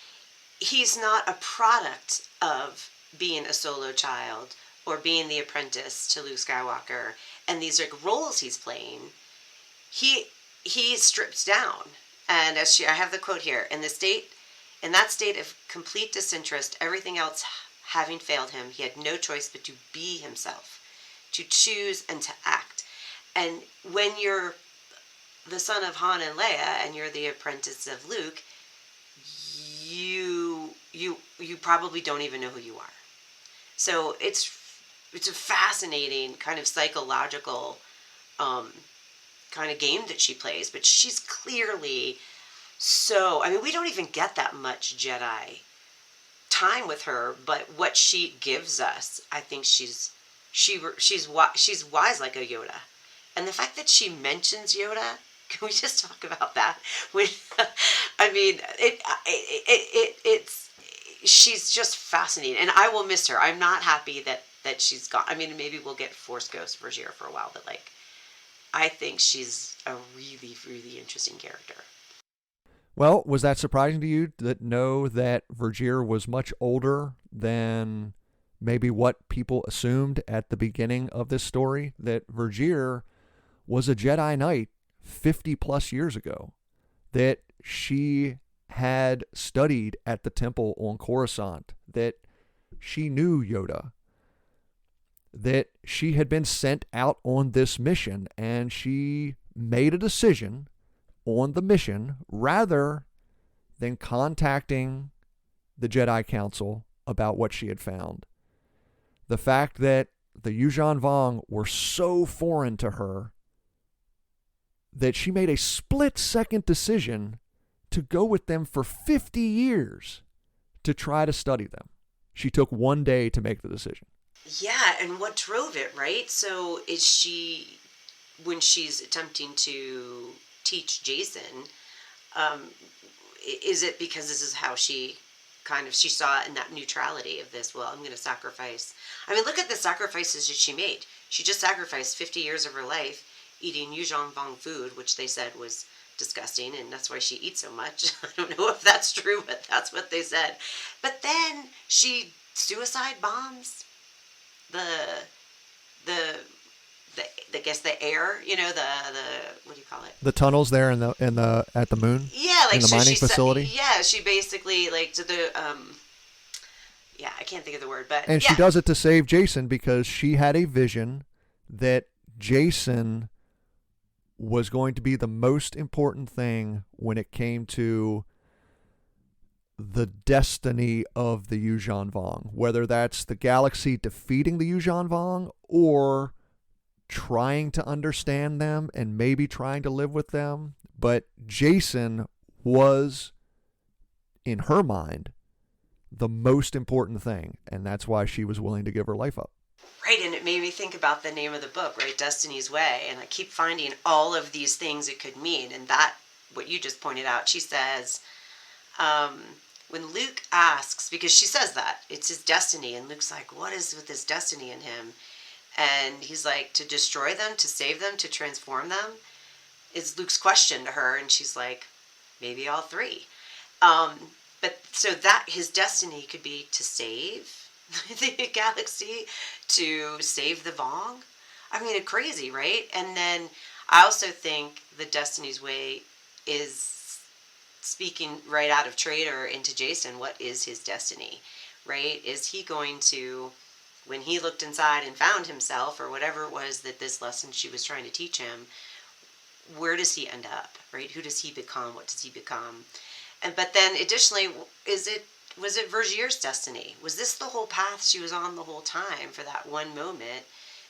B: he's not a product of being a solo child or being the apprentice to Luke Skywalker. And these like roles he's playing, he strips down. And I have the quote here: in that state of complete disinterest, everything else having failed him, he had no choice but to be himself, to choose and to act. And when you're the son of Han and Leia and you're the apprentice of Luke, you probably don't even know who you are. So it's a fascinating kind of psychological kind of game that she plays, but she's clearly so, I mean, we don't even get that much Jedi time with her, but what she gives us, I think she's wise like a Yoda. And the fact that she mentions Yoda, can we just talk about that? I mean, it's she's just fascinating, and I will miss her. I'm not happy that she's gone. I mean, maybe we'll get Force Ghost Vergier for a while, but like, I think she's a really, really interesting character.
A: Well, was that surprising to you that Vergier was much older than maybe what people assumed at the beginning of this story? That Vergier was a Jedi Knight 50 plus years ago, that she had studied at the temple on Coruscant, that she knew Yoda, that she had been sent out on this mission, and she made a decision on the mission rather than contacting the Jedi Council about what she had found. The fact that the Yuuzhan Vong were so foreign to her that she made a split-second decision to go with them for 50 years to try to study them. She took one day to make the decision.
B: Yeah, and what drove it, right? So is she, when she's attempting to teach Jason, um, is it because this is how she she saw it in that neutrality of this, well, I'm going to sacrifice. I mean, look at the sacrifices that she made. She just sacrificed 50 years of her life eating Yuzhong Fong food, which they said was disgusting, and that's why she eats so much. I don't know if that's true, but that's what they said. But then she suicide bombs the the I guess the air, the what do you call it?
A: The tunnels there in the at the moon.
B: Yeah, like
A: in the
B: so
A: mining facility.
B: Yeah, she basically like to the yeah, I can't think of the word, but
A: And
B: yeah.
A: she does it to save Jason because she had a vision that Jason was going to be the most important thing when it came to the destiny of the Yuzhan Vong, whether that's the galaxy defeating the Yuzhan Vong or trying to understand them and maybe trying to live with them. But Jason was, in her mind, the most important thing, and that's why she was willing to give her life up.
B: Right, and it made me think about the name of the book, right? Destiny's Way, and I keep finding all of these things it could mean, and that, what you just pointed out, she says, when Luke asks, because she says that, it's his destiny, and Luke's like, what is with this destiny in him? And he's like, to destroy them, to save them, to transform them, is Luke's question to her, and she's like, maybe all three. But so that his destiny could be to save the galaxy, to save the Vong. I mean, it's crazy, right? And then I also think the Destiny's Way is speaking right out of Trader into Jason. What is his destiny, right? Is he going to, when he looked inside and found himself, or whatever it was that this lesson she was trying to teach him, where does he end up, right? Who does he become? What does he become? And but then additionally, was it Vergier's destiny? Was this the whole path she was on the whole time for that one moment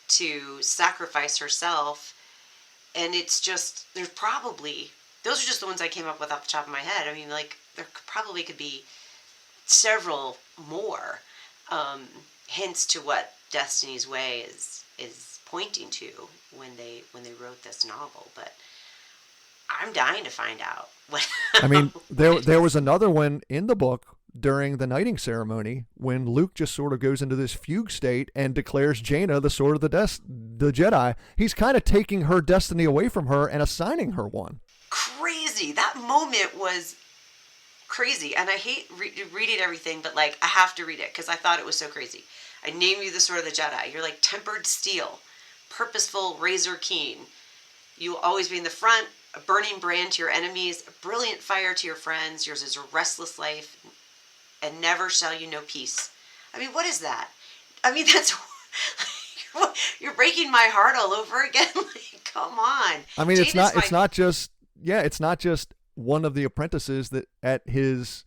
B: to sacrifice herself? And it's just, those are just the ones I came up with off the top of my head. I mean, like, there probably could be several more hints to what Destiny's Way is pointing to when they wrote this novel. But I'm dying to find out.
A: I mean, there was another one in the book during the knighting ceremony when Luke just sort of goes into this fugue state and declares Jaina the sword of the Jedi. He's kind of taking her destiny away from her and assigning her one.
B: Crazy. That moment was crazy. And I hate reading everything, but like I have to read it because I thought it was so crazy. I named you the sword of the Jedi. You're like tempered steel, purposeful, razor keen. You will always be in the front, a burning brand to your enemies, a brilliant fire to your friends. Yours is a restless life, and never shall you know peace. I mean, what is that? I mean, that's, you're breaking my heart all over again. Like, come on.
A: I mean, it's not just one of the apprentices that at his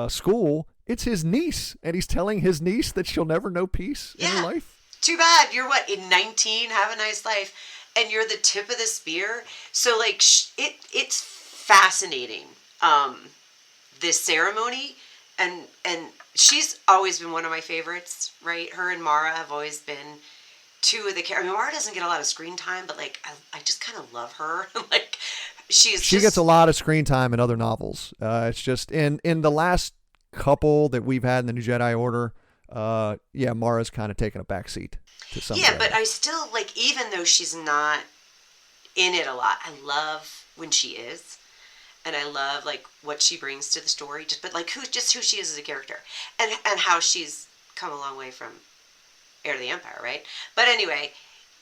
A: school. It's his niece, and he's telling his niece that she'll never know peace in her life.
B: Too bad. You're what, in 19? Have a nice life. And you're the tip of the spear. So like it's fascinating, this ceremony, and she's always been one of my favorites, right? Her and Mara have always been two of the characters. I mean, Mara doesn't get a lot of screen time, but like I just kind of love her. Like she
A: gets a lot of screen time in other novels. It's just in the last couple that we've had in the New Jedi Order. Mara's kind of taken a backseat.
B: Yeah, but I still, like, even though she's not in it a lot, I love when she is, and I love like what she brings to the story. But like who she is as a character, and how she's come a long way from Heir to the Empire, right? But anyway,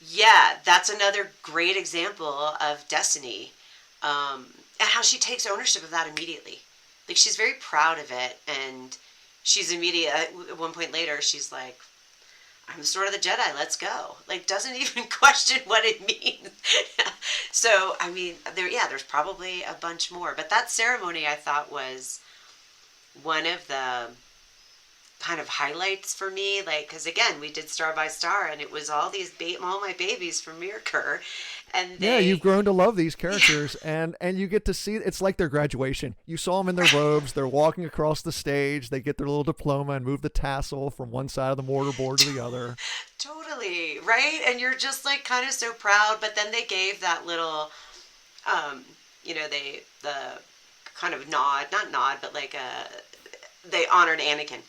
B: yeah, that's another great example of destiny, and how she takes ownership of that immediately. Like she's very proud of it, and she's immediate. At one point later, she's like, I'm the sword of the Jedi, let's go. Like, doesn't even question what it means. So, I mean, there's probably a bunch more. But that ceremony I thought was one of the kind of highlights for me, like, because again, we did Star by Star, and it was all these all my babies from Mirror, and
A: Yeah, you've
B: they
A: grown to love these characters,
B: yeah.
A: and you get to see it's like their graduation. You saw them in their robes. They're walking across the stage. They get their little diploma and move the tassel from one side of the mortarboard to the other.
B: Totally, right? And you're just like kind of so proud, but then they gave that little um the kind of nod, not nod, but like they honored Anakin.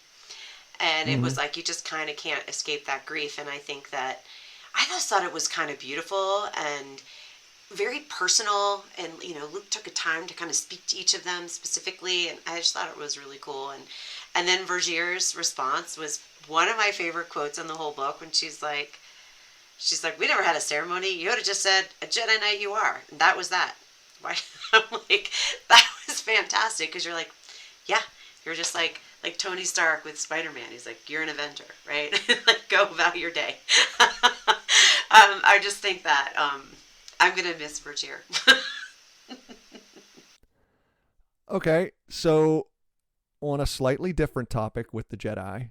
B: And it
A: Mm-hmm.
B: was like you just kind of can't escape that grief, and I think that I just thought it was kind of beautiful and very personal, and Luke took a time to kind of speak to each of them specifically, and I just thought it was really cool. And then Vergier's response was one of my favorite quotes in the whole book, when she's like, we never had a ceremony. Yoda just said, a Jedi Knight you are. And that was that. Why? I'm like, that was fantastic, because you're like, yeah, you're just like Tony Stark with Spider-Man. He's like, you're an Avenger, right? Like, go about your day. I just think that I'm gonna miss Vergier.
A: Okay, so on a slightly different topic with the Jedi,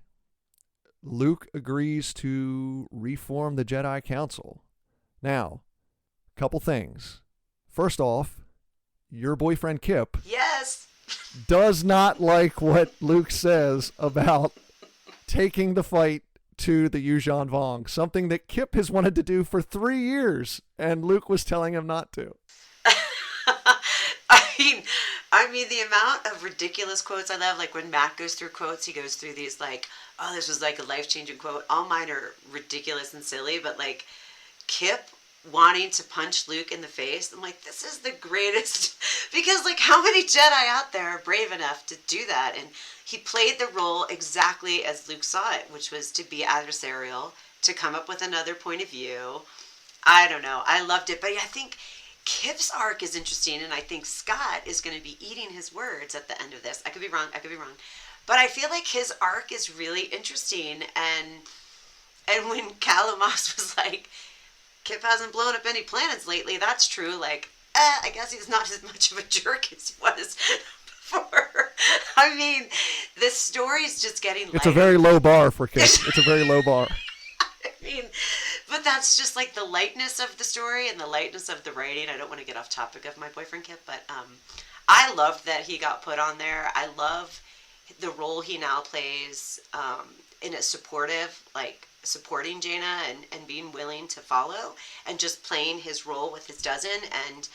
A: Luke agrees to reform the Jedi Council. Now, couple things. First off, your boyfriend Kip
B: Yes.
A: does not like what Luke says about taking the fight to the Yuuzhan Vong, something that Kip has wanted to do for 3 years, and Luke was telling him not to.
B: I mean, the amount of ridiculous quotes I love. Like when Matt goes through quotes, he goes through these like, "Oh, this was like a life-changing quote." All mine are ridiculous and silly, but like Kip wanting to punch Luke in the face, I'm like, this is the greatest. Because like, how many Jedi out there are brave enough to do that? And he played the role exactly as Luke saw it, which was to be adversarial, to come up with another point of view. I don't know. I loved it, but I think Kip's arc is interesting, and I think Scott is going to be eating his words at the end of this. I could be wrong. But I feel like his arc is really interesting, and when Calamos was like, Kip hasn't blown up any planets lately, that's true. Like, I guess he's not as much of a jerk as he was before. I mean, this story's just getting lighter.
A: It's a very low bar for Kip. It's a very low bar.
B: I mean, but that's just like the lightness of the story and the lightness of the writing. I don't want to get off topic of my boyfriend Kip, but I loved that he got put on there. I love the role he now plays in a supportive, like supporting Jaina and being willing to follow and just playing his role with his dozen and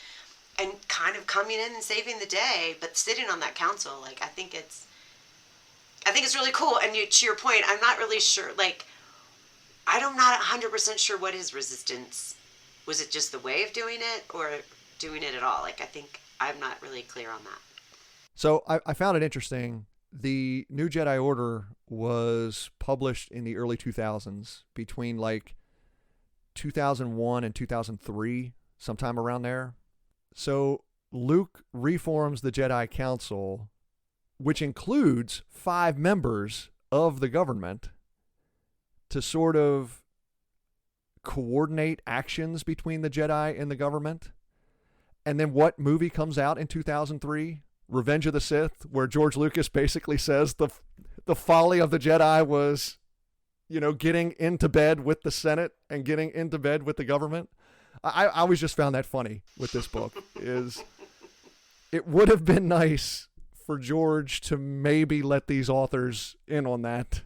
B: kind of coming in and saving the day, but sitting on that council. Like, I think it's really cool. And to your point, I'm not really sure, like, I'm not 100% sure what his resistance was. It just the way of doing it, or doing it at all? Like, I think I'm not really clear on that.
A: So I found it interesting. The New Jedi Order was published in the early 2000s, between like 2001 and 2003, sometime around there. So Luke reforms the Jedi Council, which includes 5 members of the government, to sort of coordinate actions between the Jedi and the government. And then what movie comes out in 2003? Revenge of the Sith, where George Lucas basically says the folly of the Jedi was, getting into bed with the Senate and getting into bed with the government. I always just found that funny with this book. Is it would have been nice for George to maybe let these authors in on that.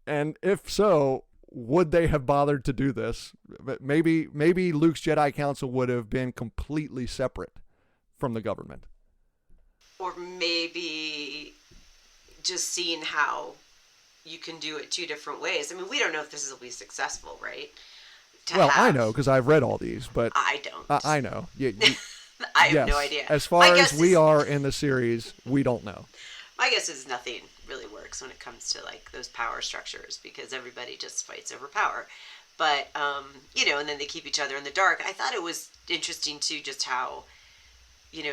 A: And if so, would they have bothered to do this? Maybe Luke's Jedi Council would have been completely separate from the government.
B: Or maybe just seeing how you can do it 2 different ways. I mean, we don't know if this will be successful, right?
A: I know because I've read all these, but
B: I don't.
A: I know.
B: I have
A: yes,
B: no idea.
A: As far as we are in the series, we don't know.
B: My guess is nothing really works when it comes to like those power structures, because everybody just fights over power. But and then they keep each other in the dark. I thought it was interesting too, just how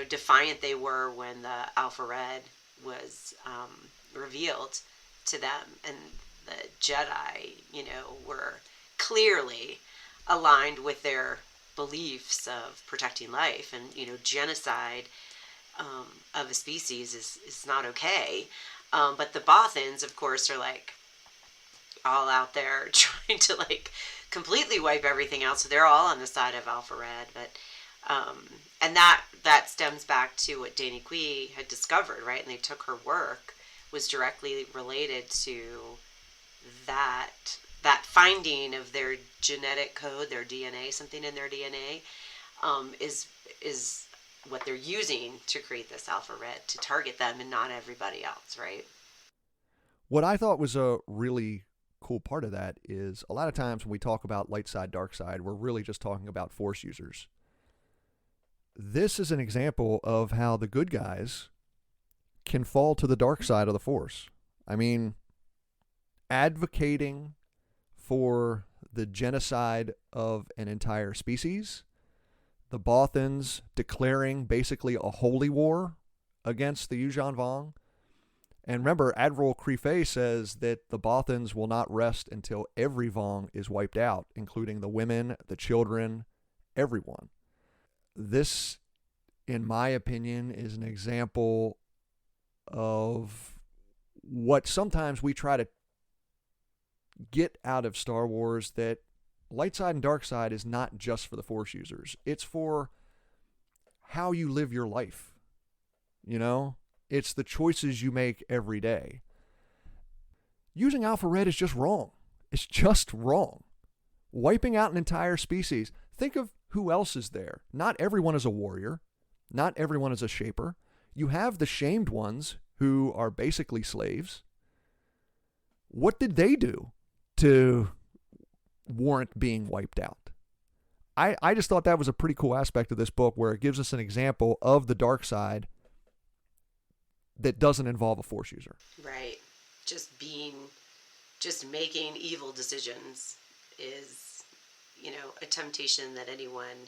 B: defiant they were when the Alpha Red was revealed to them, and the Jedi, were clearly aligned with their beliefs of protecting life, and genocide of a species is not okay. But the Bothans, of course, are like all out there trying to like completely wipe everything out. So they're all on the side of Alpha Red. But and that stems back to what Danny Quee had discovered, right? And they took her work was directly related to that finding of their genetic code, their DNA, something in their DNA, is what they're using to create this Alpha Red to target them and not everybody else, right?
A: What I thought was a really cool part of that is a lot of times when we talk about light side, dark side, we're really just talking about Force users. This is an example of how the good guys can fall to the dark side of the Force. I mean, advocating for the genocide of an entire species, the Bothans declaring basically a holy war against the Yuuzhan Vong. And remember, Admiral Creefei says that the Bothans will not rest until every Vong is wiped out, including the women, the children, everyone. This, in my opinion, is an example of what sometimes we try to get out of Star Wars, that light side and dark side is not just for the Force users. It's for how you live your life. You know? It's the choices you make every day. Using Alpha Red is just wrong. It's just wrong. Wiping out an entire species. Think of who else is there. Not everyone is a warrior. Not everyone is a shaper. You have the shamed ones who are basically slaves. What did they do to warrant being wiped out? I just thought that was a pretty cool aspect of this book, where it gives us an example of the dark side that doesn't involve a Force user.
B: Right. Just making evil decisions is, a temptation that anyone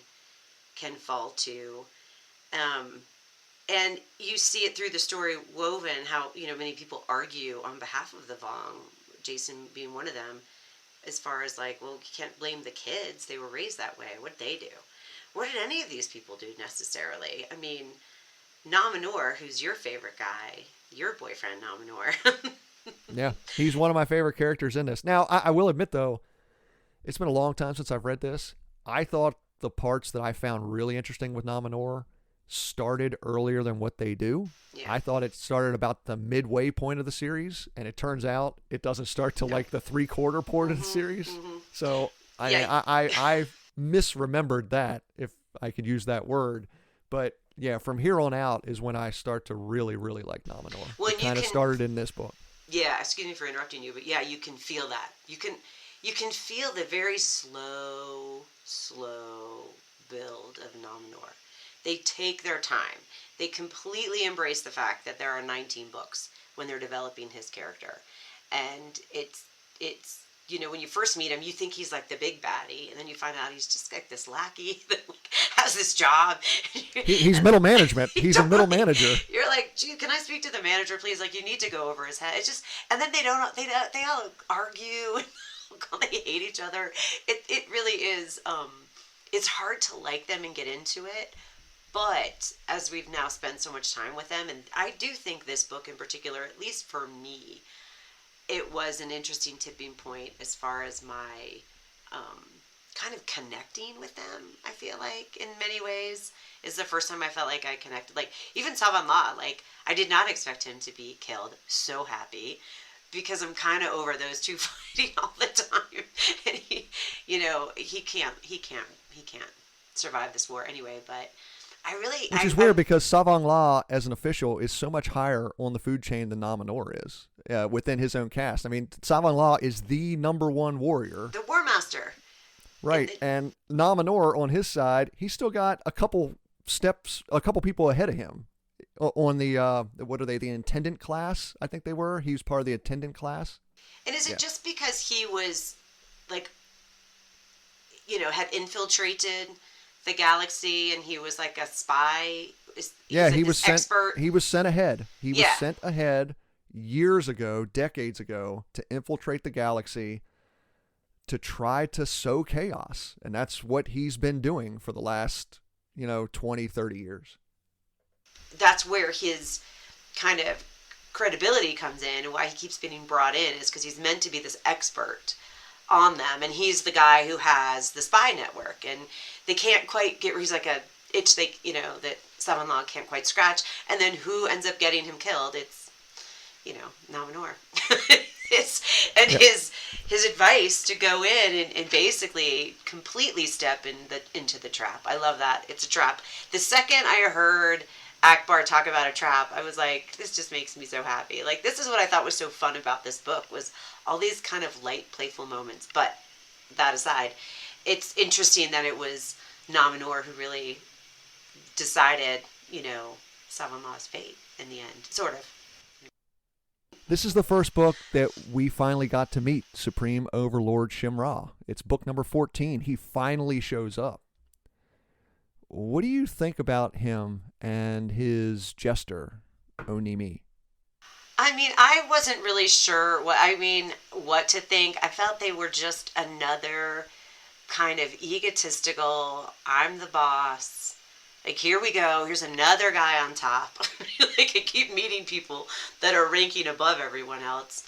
B: can fall to. And you see it through the story woven, how, many people argue on behalf of the Vong, Jason being one of them, as far as like, well, you can't blame the kids. They were raised that way. What did they do? What did any of these people do necessarily? I mean, Nominor, who's your favorite guy, your boyfriend Nominor.
A: Yeah, he's one of my favorite characters in this. Now, I will admit, though, it's been a long time since I've read this. I thought the parts that I found really interesting with Nominor started earlier than what they do. Yeah. I thought it started about the midway point of the series, and it turns out it doesn't start till like the 3/4 point of the series. Mm-hmm. So I misremembered that, if I could use that word. But yeah, from here on out is when I start to really, really like Nominor. Well, it kind of started in this book.
B: Yeah, excuse me for interrupting you, but yeah, you can feel that. You can feel the very slow build of Nominor. They take their time. They completely embrace the fact that there are 19 books when they're developing his character. And it's when you first meet him, you think he's like the big baddie, and then you find out he's just like this lackey that has this job.
A: He's middle management. He's a middle manager.
B: You're like, gee, can I speak to the manager, please? Like, you need to go over his head. It's just, and then they all argue and they hate each other. It really is. It's hard to like them and get into it. But as we've now spent so much time with them, and I do think this book in particular, at least for me, it was an interesting tipping point as far as my kind of connecting with them. I feel like in many ways is the first time I felt like I connected. Like even Savan La, like I did not expect him to be killed. So happy, because I'm kind of over those two fighting all the time, and he can't survive this war anyway. But
A: which is weird, because Savan La, as an official, is so much higher on the food chain than Nominor is within his own caste. I mean, Savan La is the #1 warrior.
B: The War Master.
A: Right, and Nominor, on his side, he's still got a couple people ahead of him on the, what are they, the Intendant class, I think they were. He was part of the Attendant class.
B: And is it just because he was, like, had infiltrated the galaxy, and he was like a spy?
A: He was sent. Expert. He was sent ahead. He was sent ahead years ago, decades ago, to infiltrate the galaxy, to try to sow chaos, and that's what he's been doing for the last 20, 30 years.
B: That's where his kind of credibility comes in and why he keeps getting brought in is because he's meant to be this expert on them, and he's the guy who has the spy network, and they can't quite get, he's like a itch they, that son-in-law can't quite scratch, and then who ends up getting him killed? It's, Nominor. And
A: Yep.
B: his advice to go in and basically completely step into the trap. I love that. It's a trap. The second I heard Akbar talk about a trap, I was like, this just makes me so happy. Like, this is what I thought was so fun about this book, was all these kind of light, playful moments. But that aside, it's interesting that it was Nominor who really decided, son-in-law's fate in the end, sort of.
A: This is the first book that we finally got to meet Supreme Overlord Shimra. It's book number 14. He finally shows up. What do you think about him and his jester, Onimi?
B: I mean, I wasn't really sure what to think. I felt they were just another kind of egotistical, I'm the boss. Like, here we go. Here's another guy on top. Like, I keep meeting people that are ranking above everyone else,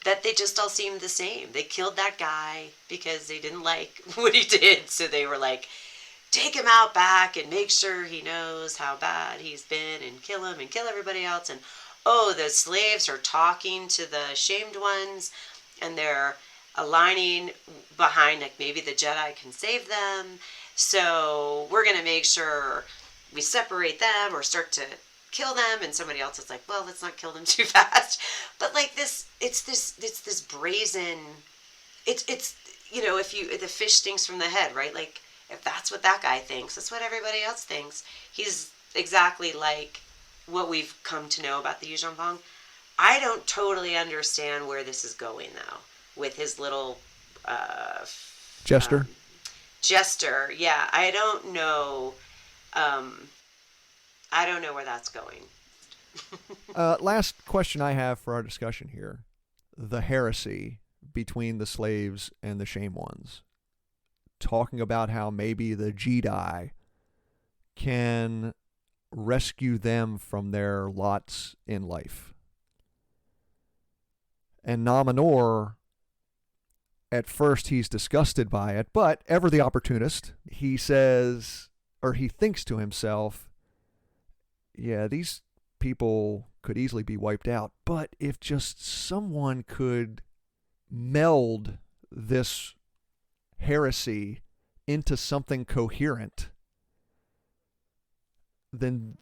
B: that they just all seemed the same. They killed that guy because they didn't like what he did. So they were like, take him out back and make sure he knows how bad he's been and kill him and kill everybody else. And, oh, the slaves are talking to the shamed ones, and they're aligning behind, like, maybe the Jedi can save them. So we're going to make sure we separate them or start to kill them. And somebody else is like, well, let's not kill them too fast. But like it's this brazen, it's, if the fish stinks from the head, right? Like, if that's what that guy thinks, that's what everybody else thinks. He's exactly like what we've come to know about the Yuzhanfang. I don't totally understand where this is going, though, with his little
A: Jester?
B: Jester, yeah. I don't know. I don't know where that's going.
A: Last question I have for our discussion here. The heresy between the slaves and the shame ones. Talking about how maybe the Jedi can rescue them from their lots in life. And Nominor, at first he's disgusted by it, but ever the opportunist, he says, or he thinks to himself, yeah, these people could easily be wiped out, but if just someone could meld this heresy into something coherent, then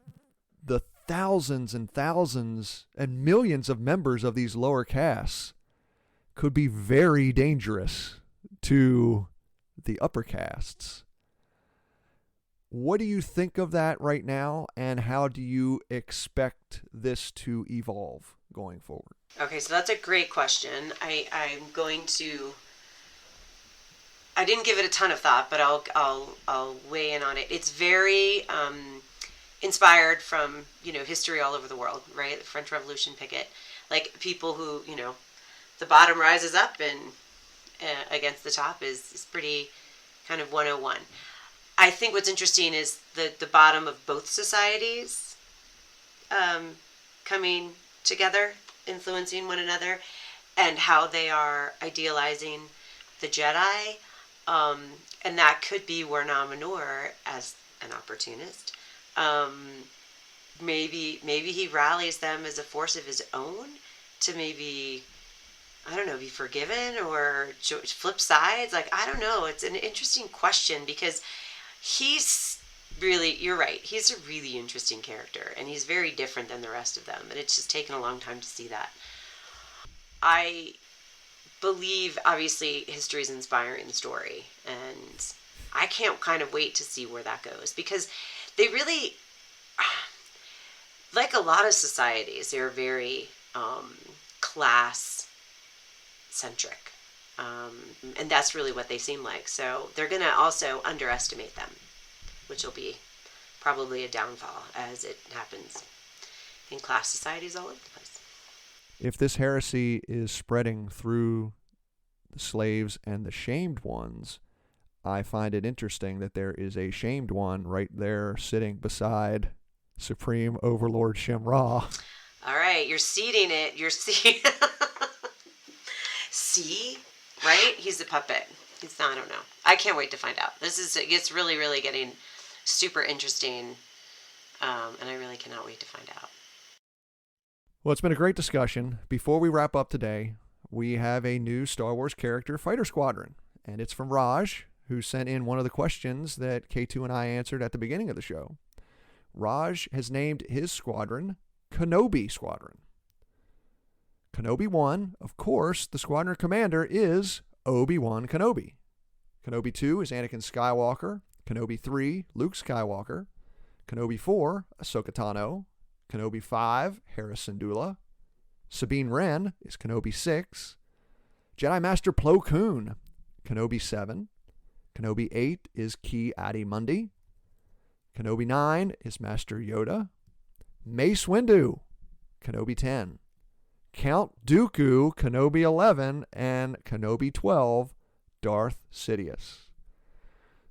A: the thousands and thousands and millions of members of these lower castes could be very dangerous to the upper castes. What do you think of that right now, and how do you expect this to evolve going forward?
B: Okay, so that's a great question. I didn't give it a ton of thought, but I'll weigh in on it. It's very inspired from history all over the world, right? The French Revolution, picket, like people who the bottom rises up and against the top is pretty kind of 101. I think what's interesting is the bottom of both societies coming together, influencing one another, and how they are idealizing the Jedi. And that could be where Nominor, as an opportunist, maybe he rallies them as a force of his own to maybe, I don't know, be forgiven or flip sides. Like, I don't know. It's an interesting question because he's really, you're right, he's a really interesting character and he's very different than the rest of them, and it's just taken a long time to see that. I believe, obviously, history is inspiring the story, and I can't kind of wait to see where that goes, because they really, like a lot of societies, they're very class centric. And that's really what they seem like. So they're going to also underestimate them, which will be probably a downfall, as it happens in class societies all over the place.
A: If this heresy is spreading through the slaves and the shamed ones, I find it interesting that there is a shamed one right there sitting beside Supreme Overlord Shimra.
B: All right, you're seeding it. You're see. See, right? He's a puppet. He's not. I don't know. I can't wait to find out. It's really, really getting super interesting, and I really cannot wait to find out.
A: Well, it's been a great discussion. Before we wrap up today, we have a new Star Wars character fighter squadron, and it's from Raj, who sent in one of the questions that K2 and I answered at the beginning of the show. Raj has named his squadron Kenobi Squadron. Kenobi 1, of course, the squadron commander is Obi-Wan Kenobi. Kenobi 2 is Anakin Skywalker. Kenobi 3, Luke Skywalker. Kenobi 4, Ahsoka Tano. Kenobi 5, Hera Syndulla. Sabine Wren is Kenobi 6. Jedi Master Plo Koon, Kenobi 7. Kenobi 8 is Ki-Adi-Mundi. Kenobi 9 is Master Yoda. Mace Windu, Kenobi 10. Count Dooku, Kenobi 11. And Kenobi 12, Darth Sidious.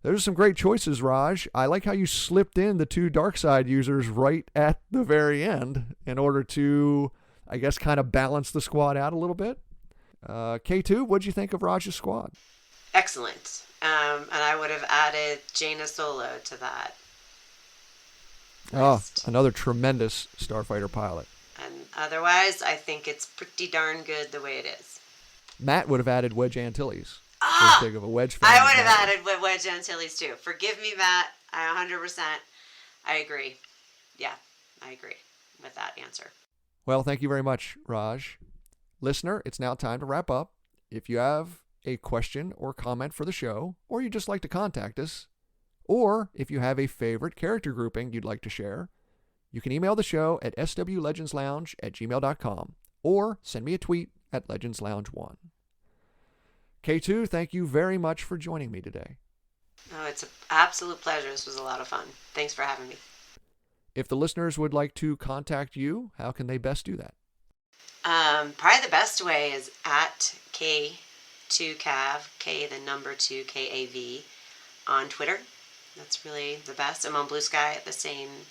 A: Those are some great choices, Raj. I like how you slipped in the 2 dark side users right at the very end in order to, I guess, kind of balance the squad out a little bit. K2, what'd you think of Raj's squad?
B: Excellent. And I would have added Jaina Solo to that list.
A: Oh, another tremendous starfighter pilot.
B: And otherwise, I think it's pretty darn good the way it is.
A: Matt would have added Wedge Antilles.
B: Ah!
A: Big of a Wedge fan.
B: I would have added Wedge Antilles too. Forgive me, Matt. I 100%. I agree. Yeah, I agree with that answer.
A: Well, thank you very much, Raj. Listener, it's now time to wrap up. If you have a question or comment for the show, or you'd just like to contact us, or if you have a favorite character grouping you'd like to share, you can email the show at swlegendslounge@gmail.com or send me a tweet at legendslounge1. K2, thank you very much for joining me today.
B: Oh, it's an absolute pleasure. This was a lot of fun. Thanks for having me.
A: If the listeners would like to contact you, how can they best do that?
B: Probably the best way is at K2Cav, K the number 2 KAV on Twitter. That's really the best. I'm on Blue Sky at the same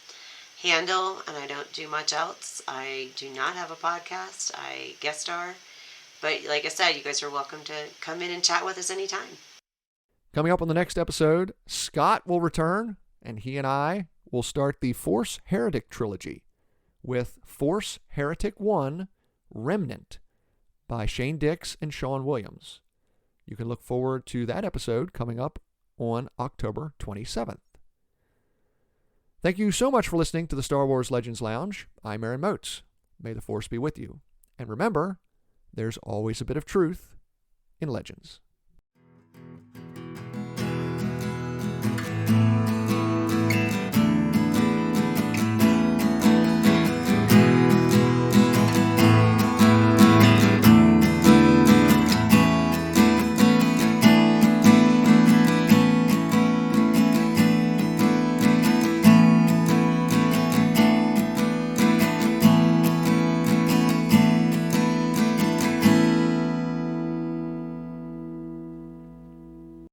B: handle, and I don't do much else. I do not have a podcast. I guest star. But like I said, you guys are welcome to come in and chat with us anytime.
A: Coming up on the next episode, Scott will return, and he and I will start the Force Heretic trilogy with Force Heretic 1, Remnant by Shane Dix and Sean Williams. You can look forward to that episode coming up on October 27th. Thank you so much for listening to the Star Wars Legends Lounge. I'm Aaron Motes. May the Force be with you. And remember, there's always a bit of truth in Legends.